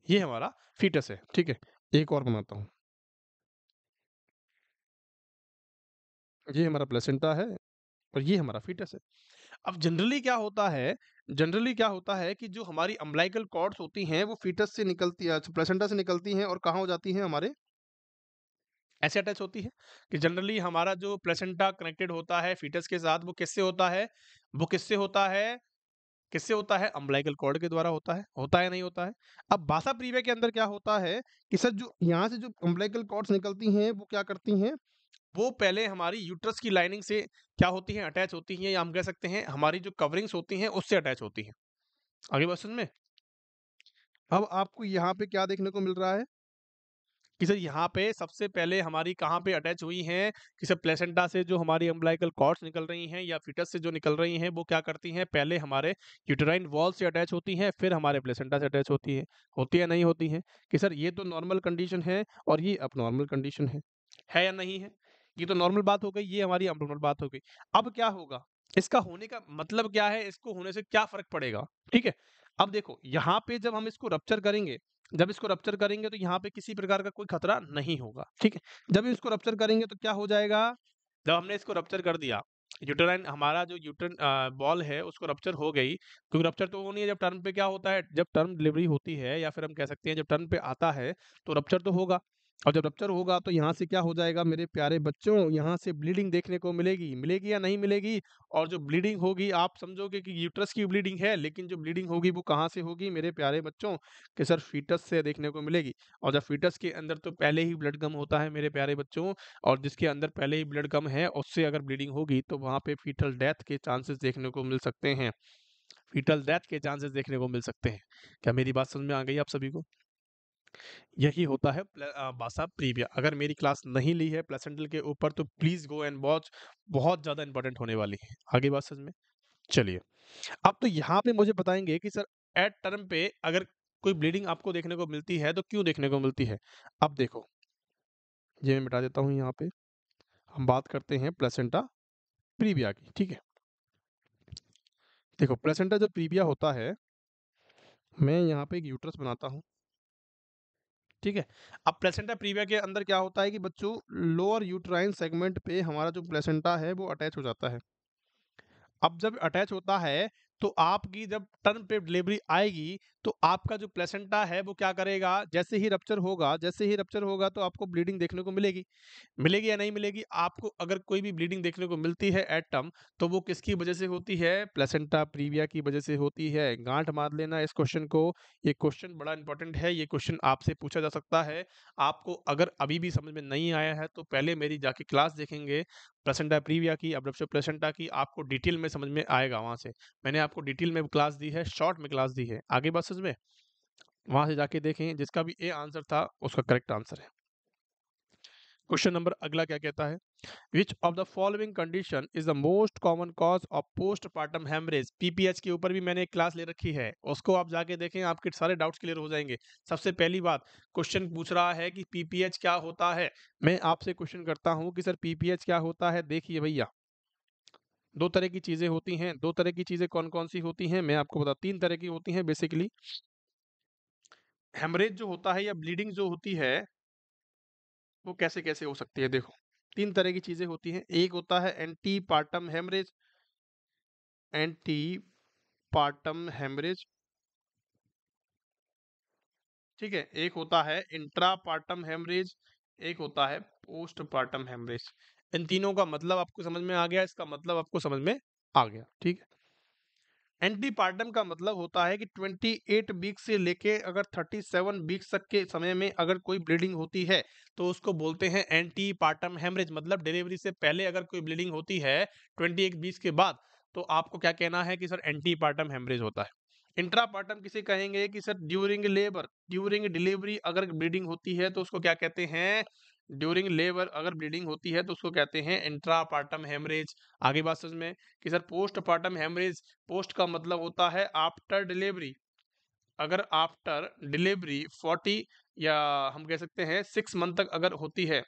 ये हमारा फीटस है, ठीक है। एक और बनाता हूँ, ये हमारा प्लेसेंटा है और ये हमारा फीटस है। अब जनरली क्या होता है कि जो हमारी अम्बिलिकल कॉर्ड्स होती हैं वो फीटस से निकलती है, प्लेसेंटा से निकलती हैं और कहाँ हो जाती हैं, हमारे ऐसे अटैच होती है कि जनरली हमारा जो प्लेसेंटा कनेक्टेड होता है फीटस के साथ वो किससे होता है, वो किससे होता है, किससे होता है, अम्बिलिकल कॉर्ड के द्वारा होता है नहीं होता है। अब बासा प्रीविया के अंदर क्या होता है कि सर जो यहाँ से जो अम्बिलिकल कॉर्ड्स निकलती हैं वो क्या करती हैं, वो पहले हमारी यूट्रस की लाइनिंग से क्या होती हैं, अटैच होती हैं, या हम कह सकते हैं हमारी जो कवरिंग्स होती हैं उससे अटैच होती हैं। आगे बात समझ में। अब आपको यहाँ पे क्या देखने को मिल रहा है कि सर यहाँ पे सबसे पहले हमारी कहाँ पे अटैच हुई हैं कि सर प्लेसेंटा से जो हमारी अम्बिलिकल कॉर्ड्स निकल रही हैं या फीटस से जो निकल रही हैं वो क्या करती हैं, पहले हमारे यूटेराइन वॉल से अटैच होती हैं फिर हमारे प्लेसेंटा से अटैच होती है नहीं होती हैं कि सर ये तो नॉर्मल कंडीशन है और ये अब नॉर्मल कंडीशन है या नहीं है? ये तो नॉर्मल बात हो गई, ये हमारी अबनॉर्मल बात हो गई। अब क्या होगा, इसका होने का मतलब क्या है, इसको होने से क्या फर्क पड़ेगा, ठीक है। अब देखो यहाँ पे जब हम इसको रप्चर करेंगे, जब इसको रप्चर करेंगे तो यहाँ पे किसी प्रकार का कोई खतरा नहीं होगा, ठीक है। जब इसको रप्चर करेंगे तो क्या हो जाएगा, जब हमने इसको रप्चर कर दिया, यूटेराइन हमारा जो यूटेराइन बॉल है उसको रप्चर हो गई, क्योंकि रप्चर तो वो नहीं है जब टर्म पे क्या होता है, जब टर्म डिलीवरी होती है या फिर हम कह सकते हैं जब टर्म पे आता है तो रप्चर तो होगा। और जब रप्चर होगा तो यहाँ से क्या हो जाएगा मेरे प्यारे बच्चों, यहाँ से ब्लीडिंग देखने को मिलेगी, मिलेगी या नहीं मिलेगी। और जो ब्लीडिंग होगी आप समझोगे कि यूट्रस की ब्लीडिंग है, लेकिन जो ब्लीडिंग होगी वो कहाँ से होगी मेरे प्यारे बच्चों, कि सर फीटस से देखने को मिलेगी। और जब फीटस के अंदर तो पहले ही ब्लड कम होता है मेरे प्यारे बच्चों, और जिसके अंदर पहले ही ब्लड कम है उससे अगर ब्लीडिंग होगी तो वहाँ पे फीटल डेथ के चांसेस देखने को मिल सकते हैं, फीटल डेथ के चांसेस देखने को मिल सकते हैं। क्या मेरी बात समझ में आ गई आप सभी को? यही होता है बासा प्रीविया। अगर मेरी क्लास नहीं ली है प्लेसेंटल के ऊपर तो प्लीज गो एंड वॉच, बहुत ज्यादा इंपॉर्टेंट होने वाली है। आगे बात समझ में। चलिए अब तो यहाँ पे मुझे बताएंगे कि सर एट टर्म पे अगर कोई ब्लीडिंग आपको देखने को मिलती है तो क्यों देखने को मिलती है। अब देखो ये मैं मिटा देता हूँ, यहाँ पे हम बात करते हैं प्लेसेंटा प्रीविया की, ठीक है। देखो प्लेसेंटा जो प्रीविया होता है, मैं यहाँ पे एक यूट्रस बनाता हूँ, ठीक है? अब प्लेसेंटा प्रीविया के अंदर क्या होता है कि बच्चों लोअर यूट्राइन सेगमेंट पे हमारा जो प्लेसेंटा है वो अटैच हो जाता है। अब जब अटैच होता है तो आपकी जब टर्म पे डिलीवरी आएगी तो आपका जो प्लेसेंटा है वो क्या करेगा, जैसे ही रप्चर होगा तो आपको ब्लीडिंग देखने को मिलेगी। मिलेगी या नहीं मिलेगी? आपको अगर कोई भी ब्लीडिंग देखने को मिलती है एट टर्म तो वो किसकी वजह से होती है? प्लेसेंटा प्रीविया की वजह से होती है। गांठ मार लेना इस क्वेश्चन को। ये क्वेश्चन बड़ा इंपॉर्टेंट है, ये क्वेश्चन आपसे पूछा जा सकता है। आपको अगर अभी भी समझ में नहीं आया है तो पहले मेरी जाके क्लास देखेंगे प्लेसेंटा प्रीविया की, अब्डक्शन प्लेसेंटा की, आपको डिटेल में समझ में आएगा वहां से। मैंने आपको डिटेल में क्लास दी है, शॉर्ट में क्लास दी है, आगे बात समझ में? वहां से जाके देखें, जिसका भी ए आंसर था उसका करेक्ट आंसर है। क्वेश्चन नंबर अगला क्या कहता है? Which of the following condition is the most common cause of postpartum haemorrhage? PPH के ऊपर भी मैंने एक क्लास ले रखी है, उसको आप जाके देखें, आपके सारे डाउट्स क्लियर हो जाएंगे। सबसे पहली बात, क्वेश्चन पूछ रहा है कि पीपीएच क्या होता है। मैं आपसे क्वेश्चन करता हूं कि सर पीपीएच क्या होता है। देखिए भैया, दो तरह की चीजें होती हैं। दो तरह की चीजें कौन कौन सी होती हैं मैं आपको बता, तीन तरह की होती हैं बेसिकली। हेमरेज जो होता है या ब्लीडिंग जो होती है वो कैसे कैसे हो सकती है, देखो तीन तरह की चीजें होती हैं। एक होता है antepartum haemorrhage, antepartum haemorrhage, ठीक है। एक होता है इंट्रा पार्टम हेमरेज, एक होता है पोस्ट पार्टम हेमरेज। इन तीनों का मतलब आपको समझ में आ गया, इसका मतलब आपको समझ में आ गया, ठीक है। एंटीपार्टम का मतलब होता है कि 28 वीक से लेके अगर 37 वीक्स तक के समय में अगर कोई ब्लीडिंग होती है तो उसको बोलते हैं एंटीपार्टम हेमरेज। मतलब डिलीवरी से पहले अगर कोई ब्लीडिंग होती है 28 वीक्स के बाद तो आपको क्या कहना है कि सर एंटीपार्टम हेमरेज होता है। इंट्रापार्टम किसे कहेंगे कि sir during labour, during delivery अगर ब्लीडिंग होती है तो उसको क्या कहते हैं? ड्यूरिंग लेबर अगर ब्लीडिंग होती है तो उसको कहते हैं इंट्रापार्टम हेमरेज। आगे बात समझ में कि सर पोस्टपार्टम हेमरेज, पोस्ट का मतलब होता है आफ्टर डिलीवरी। अगर आफ्टर डिलीवरी 40 या हम कह सकते हैं 6 मंथ तक अगर होती है,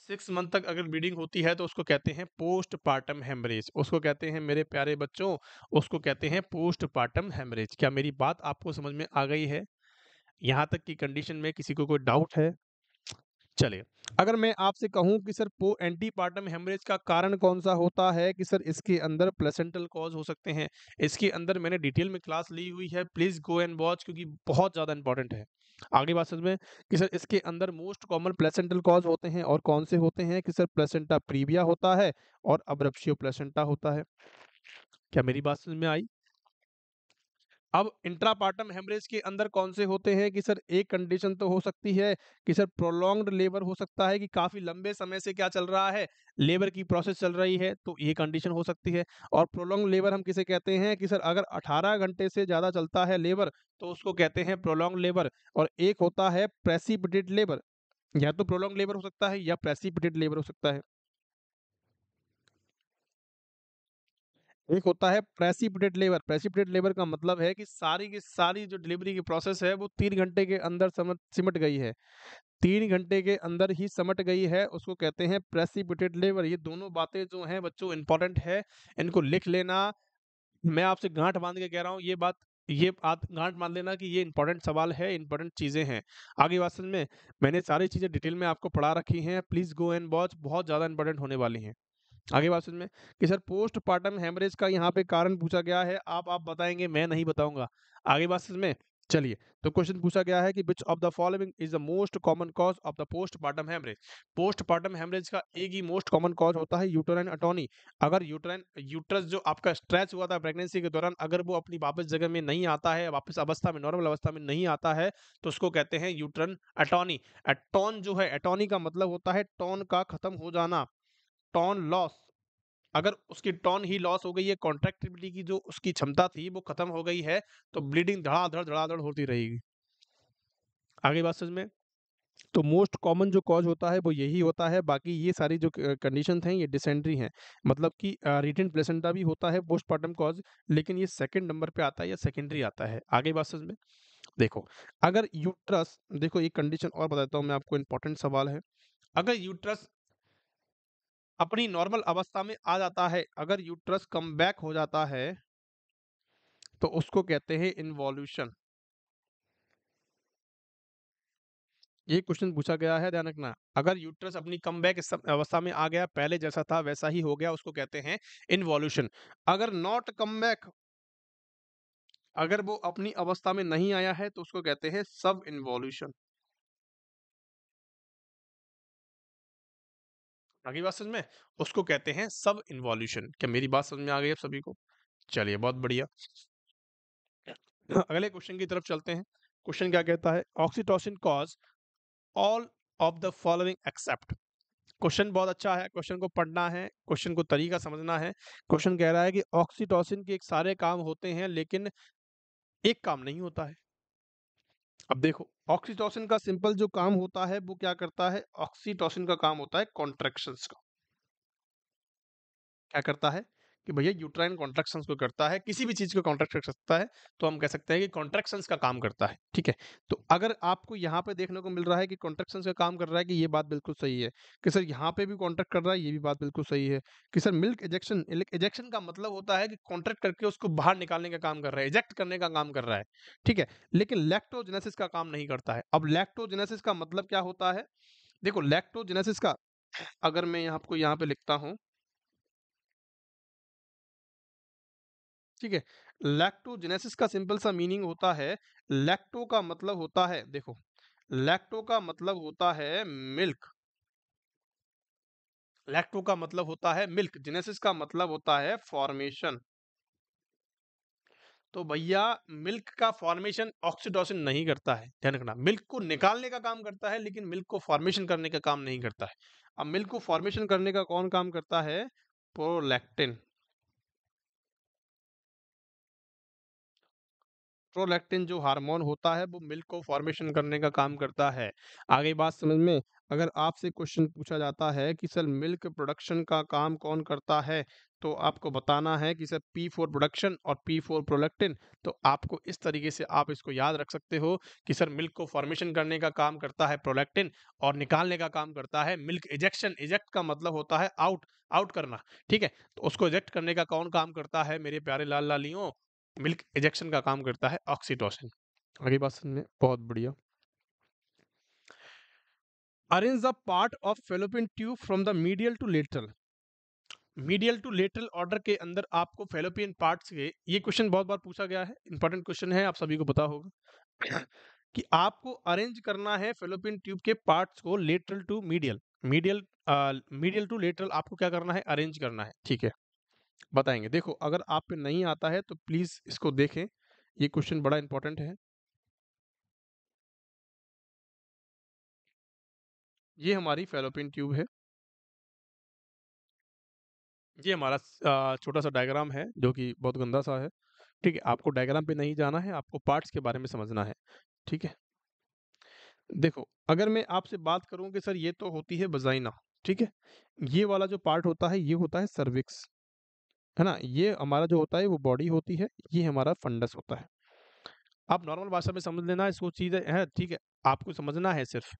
6 मंथ तक अगर ब्लीडिंग होती है तो उसको कहते हैं पोस्टपार्टम हेमरेज। उसको कहते हैं मेरे प्यारे बच्चों, उसको कहते हैं पोस्टपार्टम हेमरेज। क्या मेरी बात आपको समझ में आ गई है? यहाँ तक की कंडीशन में किसी को कोई डाउट है? चलिए, अगर मैं आपसे कहूं कि सर पो एंटीपार्टम हेमरेज का कारण कौन सा होता है, कि सर इसके अंदर प्लेसेंटल कॉज हो सकते हैं। इसके अंदर मैंने डिटेल में क्लास ली हुई है, प्लीज गो एंड वॉच, क्योंकि बहुत ज्यादा इंपॉर्टेंट है। आगे बात समझ में कि सर इसके अंदर मोस्ट कॉमन प्लेसेंटल कॉज होते हैं और कौन से होते हैं, कि सर प्लेसेंटा प्रीविया होता है और अब्रप्शियो प्लेसेंटा होता है। क्या मेरी बात समझ में आई? अब इंट्रापार्टम हेमरेज के अंदर कौन से होते हैं, कि सर एक कंडीशन तो हो सकती है कि सर प्रोलॉन्ग्ड लेबर हो सकता है, कि काफी लंबे समय से क्या चल रहा है, लेबर की प्रोसेस चल रही है, तो ये कंडीशन हो सकती है। और प्रोलॉन्ग लेबर हम किसे कहते हैं, कि सर अगर 18 घंटे से ज्यादा चलता है लेबर तो उसको कहते हैं प्रोलॉन्ग लेबर। और एक होता है प्रेसिपिटेट लेबर, या तो प्रोलॉन्ग लेबर हो सकता है या प्रेसिपिटेट लेबर हो सकता है। एक होता है प्रेसिपिटेट लेबर। प्रेसिपिटेट लेबर का मतलब है कि सारी की सारी जो डिलीवरी की प्रोसेस है वो 3 घंटे के अंदर सिमट गई है, 3 घंटे के अंदर ही समट गई है, उसको कहते हैं प्रेसिपिटेट लेबर। ये दोनों बातें जो हैं बच्चों इंपॉर्टेंट है, इनको लिख लेना। मैं आपसे गांठ बांध के कह रहा हूँ ये बात, ये बात गांठ बांध लेना कि ये इंपॉर्टेंट सवाल है, इंपॉर्टेंट चीजें हैं। आगे बात समझ में, मैंने सारी चीजें डिटेल में आपको पढ़ा रखी हैं, प्लीज गो एंड वॉच, बहुत ज्यादा इंपॉर्टेंट होने वाली हैं। आगे बात समझ में कि सर पोस्टपार्टम हेमरेज का यहाँ पे कारण पूछा गया है, आप बताएंगे, मैं नहीं बताऊंगा। आगे बात समझ में, चलिए। तो क्वेश्चन पूछा गया है कि which of the following is the most common cause of the postpartum haemorrhage. Postpartum haemorrhage का एक ही मोस्ट कॉमन कॉज होता है यूटेराइन अटॉनी। अगर यूट्रस जो आपका स्ट्रेच हुआ था प्रेगनेंसी के दौरान, अगर वो अपनी वापस जगह में नहीं आता है, वापस अवस्था में, नॉर्मल अवस्था में नहीं आता है, तो उसको कहते हैं यूट्रन अटॉनी। एटॉन जो है, एटॉनी का मतलब होता है टोन का खत्म हो जाना, टोन लॉस। अगर उसकी टोन ही लॉस हो गई है, कॉन्ट्रैक्टिबिलिटी की जो उसकी क्षमता थी वो खत्म हो गई है, तो ब्लीडिंग धड़ाधड़ होती रहेगी। आगे बात समझ में, तो मोस्ट कॉमन जो कॉज होता है वो यही होता है। बाकी ये सारी जो कंडीशन हैं ये डिसेंट्री हैं, मतलब कि रिटेन प्लेसेंटा भी होता है पोस्टपार्टम कॉज, लेकिन ये सेकंड नंबर पे आता है या सेकेंडरी आता है। आगे बात समझ में, देखो अगर यूट्रस, देखो एक कंडीशन और बताता हूँ मैं आपको, इंपॉर्टेंट सवाल है। अगर यूट्रस अपनी नॉर्मल अवस्था में आ जाता है, अगर यूट्रस कम बैक हो जाता है तो उसको कहते हैं इन्वॉल्यूशन। ये क्वेश्चन पूछा गया है, ध्यान रखना। अगर यूट्रस अपनी कम बैक अवस्था में आ गया, पहले जैसा था वैसा ही हो गया, उसको कहते हैं इन्वॉल्यूशन। अगर नॉट कम बैक, अगर वो अपनी अवस्था में नहीं आया है तो उसको कहते हैं सब इन्वॉल्यूशन। आगे बात समझ में, उसको कहते हैं सब इन्वॉल्यूशन। क्या मेरी बात समझ में आ गई अब सभी को? चलिए बहुत बढ़िया। अगले क्वेश्चन की तरफ चलते हैं। क्वेश्चन क्या कहता है? Oxytocin cause all of the following except. Question बहुत अच्छा है, क्वेश्चन को पढ़ना है, क्वेश्चन को तरीका समझना है। क्वेश्चन कह रहा है कि ऑक्सीटोसिन के एक सारे काम होते हैं लेकिन एक काम नहीं होता है। अब देखो, ऑक्सीटोसिन का सिंपल जो काम होता है वो क्या करता है? ऑक्सीटोसिन का काम होता है कॉन्ट्रैक्शंस का। क्या करता है कि भैया यूट्राइन कॉन्ट्रैक्शंस को करता है, किसी भी चीज को कॉन्ट्रैक्ट कर सकता है, तो हम कह सकते हैं कि कॉन्ट्रैक्शंस का काम करता है। ठीक है, तो अगर आपको यहाँ पे देखने को मिल रहा है कि कॉन्ट्रैक्शंस का काम कर रहा है, कि ये बात बिल्कुल सही है। कि सर यहाँ पे भी कॉन्ट्रैक्ट कर रहा है, ये भी बात बिल्कुल सही है। कि सर मिल्क इजेक्शन, इजेक्शन का मतलब होता है कि कॉन्ट्रैक्ट करके उसको बाहर निकालने का काम कर रहा है, इजेक्ट करने का काम कर रहा है। ठीक है, लेकिन लैक्टोजेनेसिस का काम नहीं करता है। अब लैक्टोजेनेसिस का मतलब क्या होता है? देखो, लैक्टोजेनेसिस का अगर मैं आपको यहाँ पे लिखता हूँ, ठीक है, लैक्टोजेनेसिस का सिंपल सा मीनिंग होता है, लैक्टो का मतलब होता है, देखो, लैक्टो का मतलब होता है मिल्क। लैक्टो का मतलब होता है मिल्क, जेनेसिस का मतलब होता है फॉर्मेशन। तो भैया, मिल्क का फॉर्मेशन ऑक्सीटोसिन नहीं करता है, ध्यान रखना। मिल्क को निकालने का काम करता है लेकिन मिल्क को फॉर्मेशन करने का काम नहीं करता है। अब मिल्क को फॉर्मेशन करने का कौन काम करता है? प्रोलैक्टिन। प्रोलैक्टिन जो हार्मोन होता है वो मिल्क को फॉर्मेशन करने का काम करता है। आगे बात समझ में, अगर आपसे क्वेश्चन पूछा जाता है कि सर मिल्क प्रोडक्शन का काम कौन करता है, तो आपको बताना है कि सर P4 प्रोडक्शन और P4 प्रोलैक्टिन। तो आपको इस तरीके से आप इसको याद रख सकते हो कि सर मिल्क को फॉर्मेशन करने का काम करता है प्रोलैक्टिन और निकालने का काम करता है मिल्क इजेक्शन। इजेक्ट का मतलब होता है आउट, आउट करना। ठीक है, तो उसको इजेक्ट करने का कौन काम करता है मेरे प्यारे लाल लालियों? मिल्क इजेक्शन का काम करता है ऑक्सीटोसिन। आगे बात सुनने, बहुत बढ़िया। Arrange the part of fallopian tube from the medial to lateral. Medial to lateral order के अंदर आपको फेलोपियन पार्ट्स के, ये क्वेश्चन बहुत बार पूछा गया है, इंपॉर्टेंट क्वेश्चन है, आप सभी को पता होगा कि आपको अरेंज करना है फेलोपियन ट्यूब के पार्ट्स को lateral to medial. Medial medial to lateral आपको क्या करना है? अरेंज करना है। ठीक है, बताएंगे। देखो, अगर आप पे नहीं आता है तो प्लीज इसको देखें, ये क्वेश्चन बड़ा इंपॉर्टेंट है। ये हमारी फेलोपियन ट्यूब है। ये हमारा छोटा सा डायग्राम है जो कि बहुत गंदा सा है। ठीक है, आपको डायग्राम पे नहीं जाना है, आपको पार्ट्स के बारे में समझना है। ठीक है, देखो, अगर मैं आपसे बात करूं कि सर ये तो होती है वजाइना, ठीक है, ये वाला जो पार्ट होता है ये होता है सर्विक्स, है ना। ये हमारा जो होता है वो बॉडी होती है, ये हमारा फंडस होता है। आप नॉर्मल भाषा में समझ लेना, इसको चीज़ें है, ठीक है, आपको समझना है सिर्फ।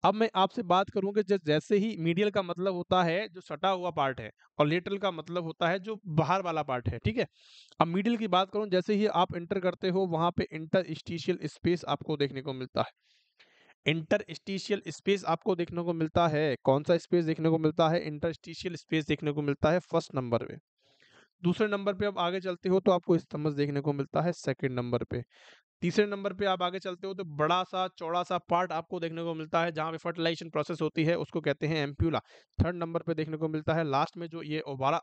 अब मैं आपसे बात करूं कि जैसे ही मीडियल का मतलब होता है जो सटा हुआ पार्ट है, और लेटरल का मतलब होता है जो बाहर वाला पार्ट है। ठीक है, अब मिडिल की बात करूं, जैसे ही आप एंटर करते हो वहां पे इंटरस्टिशियल स्पेस आपको देखने को मिलता है। इंटरस्टिशियल स्पेस आपको देखने को मिलता है। कौन सा स्पेस देखने को मिलता है? इंटरस्टिशियल स्पेस देखने को मिलता है फर्स्ट नंबर पे। दूसरे नंबर पे आप आगे चलते हो तो आपको स्तंभस देखने को मिलता है सेकंड नंबर पे। तीसरे नंबर पे आप आगे चलते हो तो बड़ा सा चौड़ा सा पार्ट आपको देखने को मिलता है जहाँ पे फर्टिलाइजेशन प्रोसेस होती है, उसको कहते हैं एम्प्यूला। थर्ड नंबर पे देखने को मिलता है लास्ट में जो ये ओवारा,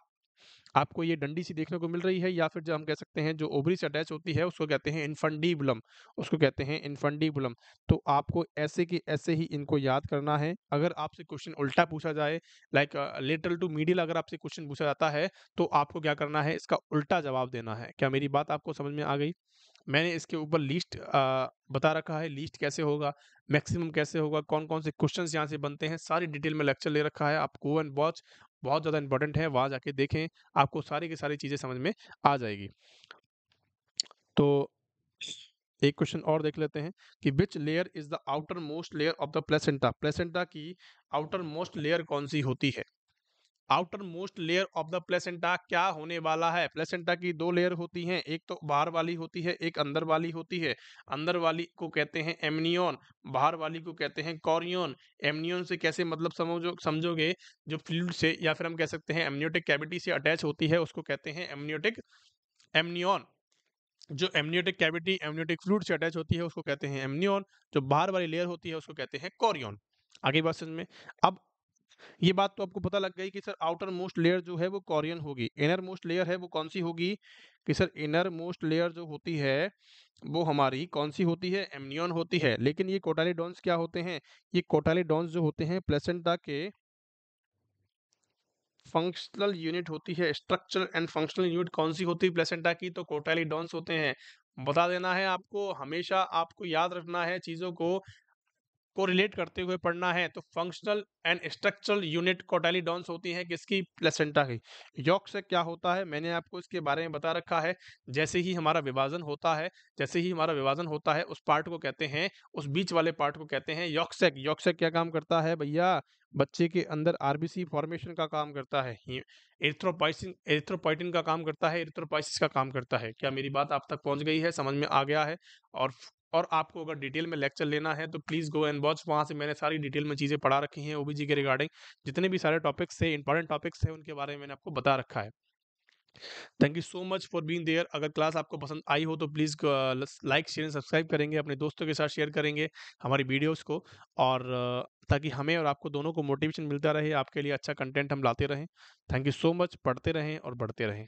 आपको ये डंडी सी देखने को मिल रही है, या फिर जो हम कह सकते हैं जो ओवरी से अटैच होती है उसको कहते हैं इन्फंडीबुलम। उसको कहते हैं इन्फंडीबुलम। तो आपको ऐसे के ऐसे ही इनको याद करना है। अगर आपसे क्वेश्चन उल्टा पूछा जाए, लाइक लेटरल टू मीडियल अगर आपसे क्वेश्चन पूछा जाता है, तो आपको क्या करना है? इसका उल्टा जवाब देना है। क्या मेरी बात आपको समझ में आ गई? मैंने इसके ऊपर लिस्ट बता रखा है, लिस्ट कैसे होगा, मैक्सिमम कैसे होगा, कौन कौन से क्वेश्चंस यहाँ से बनते हैं, सारी डिटेल में लेक्चर ले रखा है। आप गो एंड वॉच, बहुत ज़्यादा इंपॉर्टेंट है, वहाँ जाके देखें, आपको सारी की सारी चीज़ें समझ में आ जाएगी। तो एक क्वेश्चन और देख लेते हैं कि which layer is the outer most layer of the placenta. Placenta की आउटर मोस्ट लेयर कौन सी होती है? Outer most layer of the placenta क्या होने वाला है। प्लेसेंटा की दो लेयर होती हैं, एक तो बाहर वाली होती है, एक अंदर वाली होती है। अंदर वाली को कहते हैं एमनियन, बाहर वाली को कहते हैं कॉरियन। एमनियन से कैसे मतलब समझोगे, जो फ्लूइड से या फिर हम कह सकते हैं एमनियोटिक कैविटी से अटैच होती है उसको कहते हैं एमनियोटिक एमनियन। जो एमनियोटिक कैविटी एमनियोटिक फ्लूइड से अटैच होती है उसको कहते हैं एमनियन। जो बाहर वाली लेयर होती है उसको कहते हैं कॉरियन। आगे बात समझ में। अब ये बात तो आपको पता लग गई कि सर आउटर मोस्ट लेयर जो है वो कॉरियन होगी। इनर मोस्ट लेयर है वो कौन सी होगी कि सर इनर मोस्ट लेयर जो होती है वो हमारी कौन सी होती है, एमनियन होती है। लेकिन ये कोटालीडॉन्स क्या होते हैं, ये कोटालीडॉन्स जो होते हैं प्लेसेंटा के फंक्शनल यूनिट होती है। स्ट्रक्चरल एंड फंक्शनल यूनिट कौन सी होती है प्लेसेंटा की, तो कोटालीडॉन्स होते हैं। बता देना है आपको, हमेशा आपको याद रखना है चीजों को रिलेट करते हुए पढ़ना है। तो फंक्शनल एंड स्ट्रक्चरल यूनिट कोटालीडॉन्स होती हैं किसकी, प्लेसेंटा की। यॉक से क्या होता है मैंने आपको इसके बारे में बता रखा है। जैसे ही हमारा विभाजन होता है, जैसे ही हमारा विभाजन होता है उस पार्ट को कहते हैं, उस बीच वाले पार्ट को कहते हैं यॉक्सेक। यॉक्सेक क्या काम करता है भैया, बच्चे के अंदर आरबीसी फॉर्मेशन का काम करता है। एरिथ्रोपाइसिन एरिथ्रोपाइटिन का काम करता है, एरिथ्रोपाइसिस का काम करता है। क्या मेरी बात आप तक पहुंच गई है, समझ में आ गया है। और और आपको अगर डिटेल में लेक्चर लेना है तो प्लीज़ गो एंड वॉच, वहाँ से मैंने सारी डिटेल में चीज़ें पढ़ा रखी हैं ओबीजी के रिगार्डिंग। जितने भी सारे टॉपिक्स थे, इंपॉर्टेंट टॉपिक्स थे, उनके बारे में मैंने आपको बता रखा है। Thank you so much for being there. अगर क्लास आपको पसंद आई हो तो प्लीज़ लाइक शेयर सब्सक्राइब करेंगे, अपने दोस्तों के साथ शेयर करेंगे हमारी वीडियोस को। और ताकि हमें और आपको दोनों को मोटिवेशन मिलता रहे, आपके लिए अच्छा कंटेंट हम लाते रहें। Thank you so much. पढ़ते रहें और बढ़ते रहें।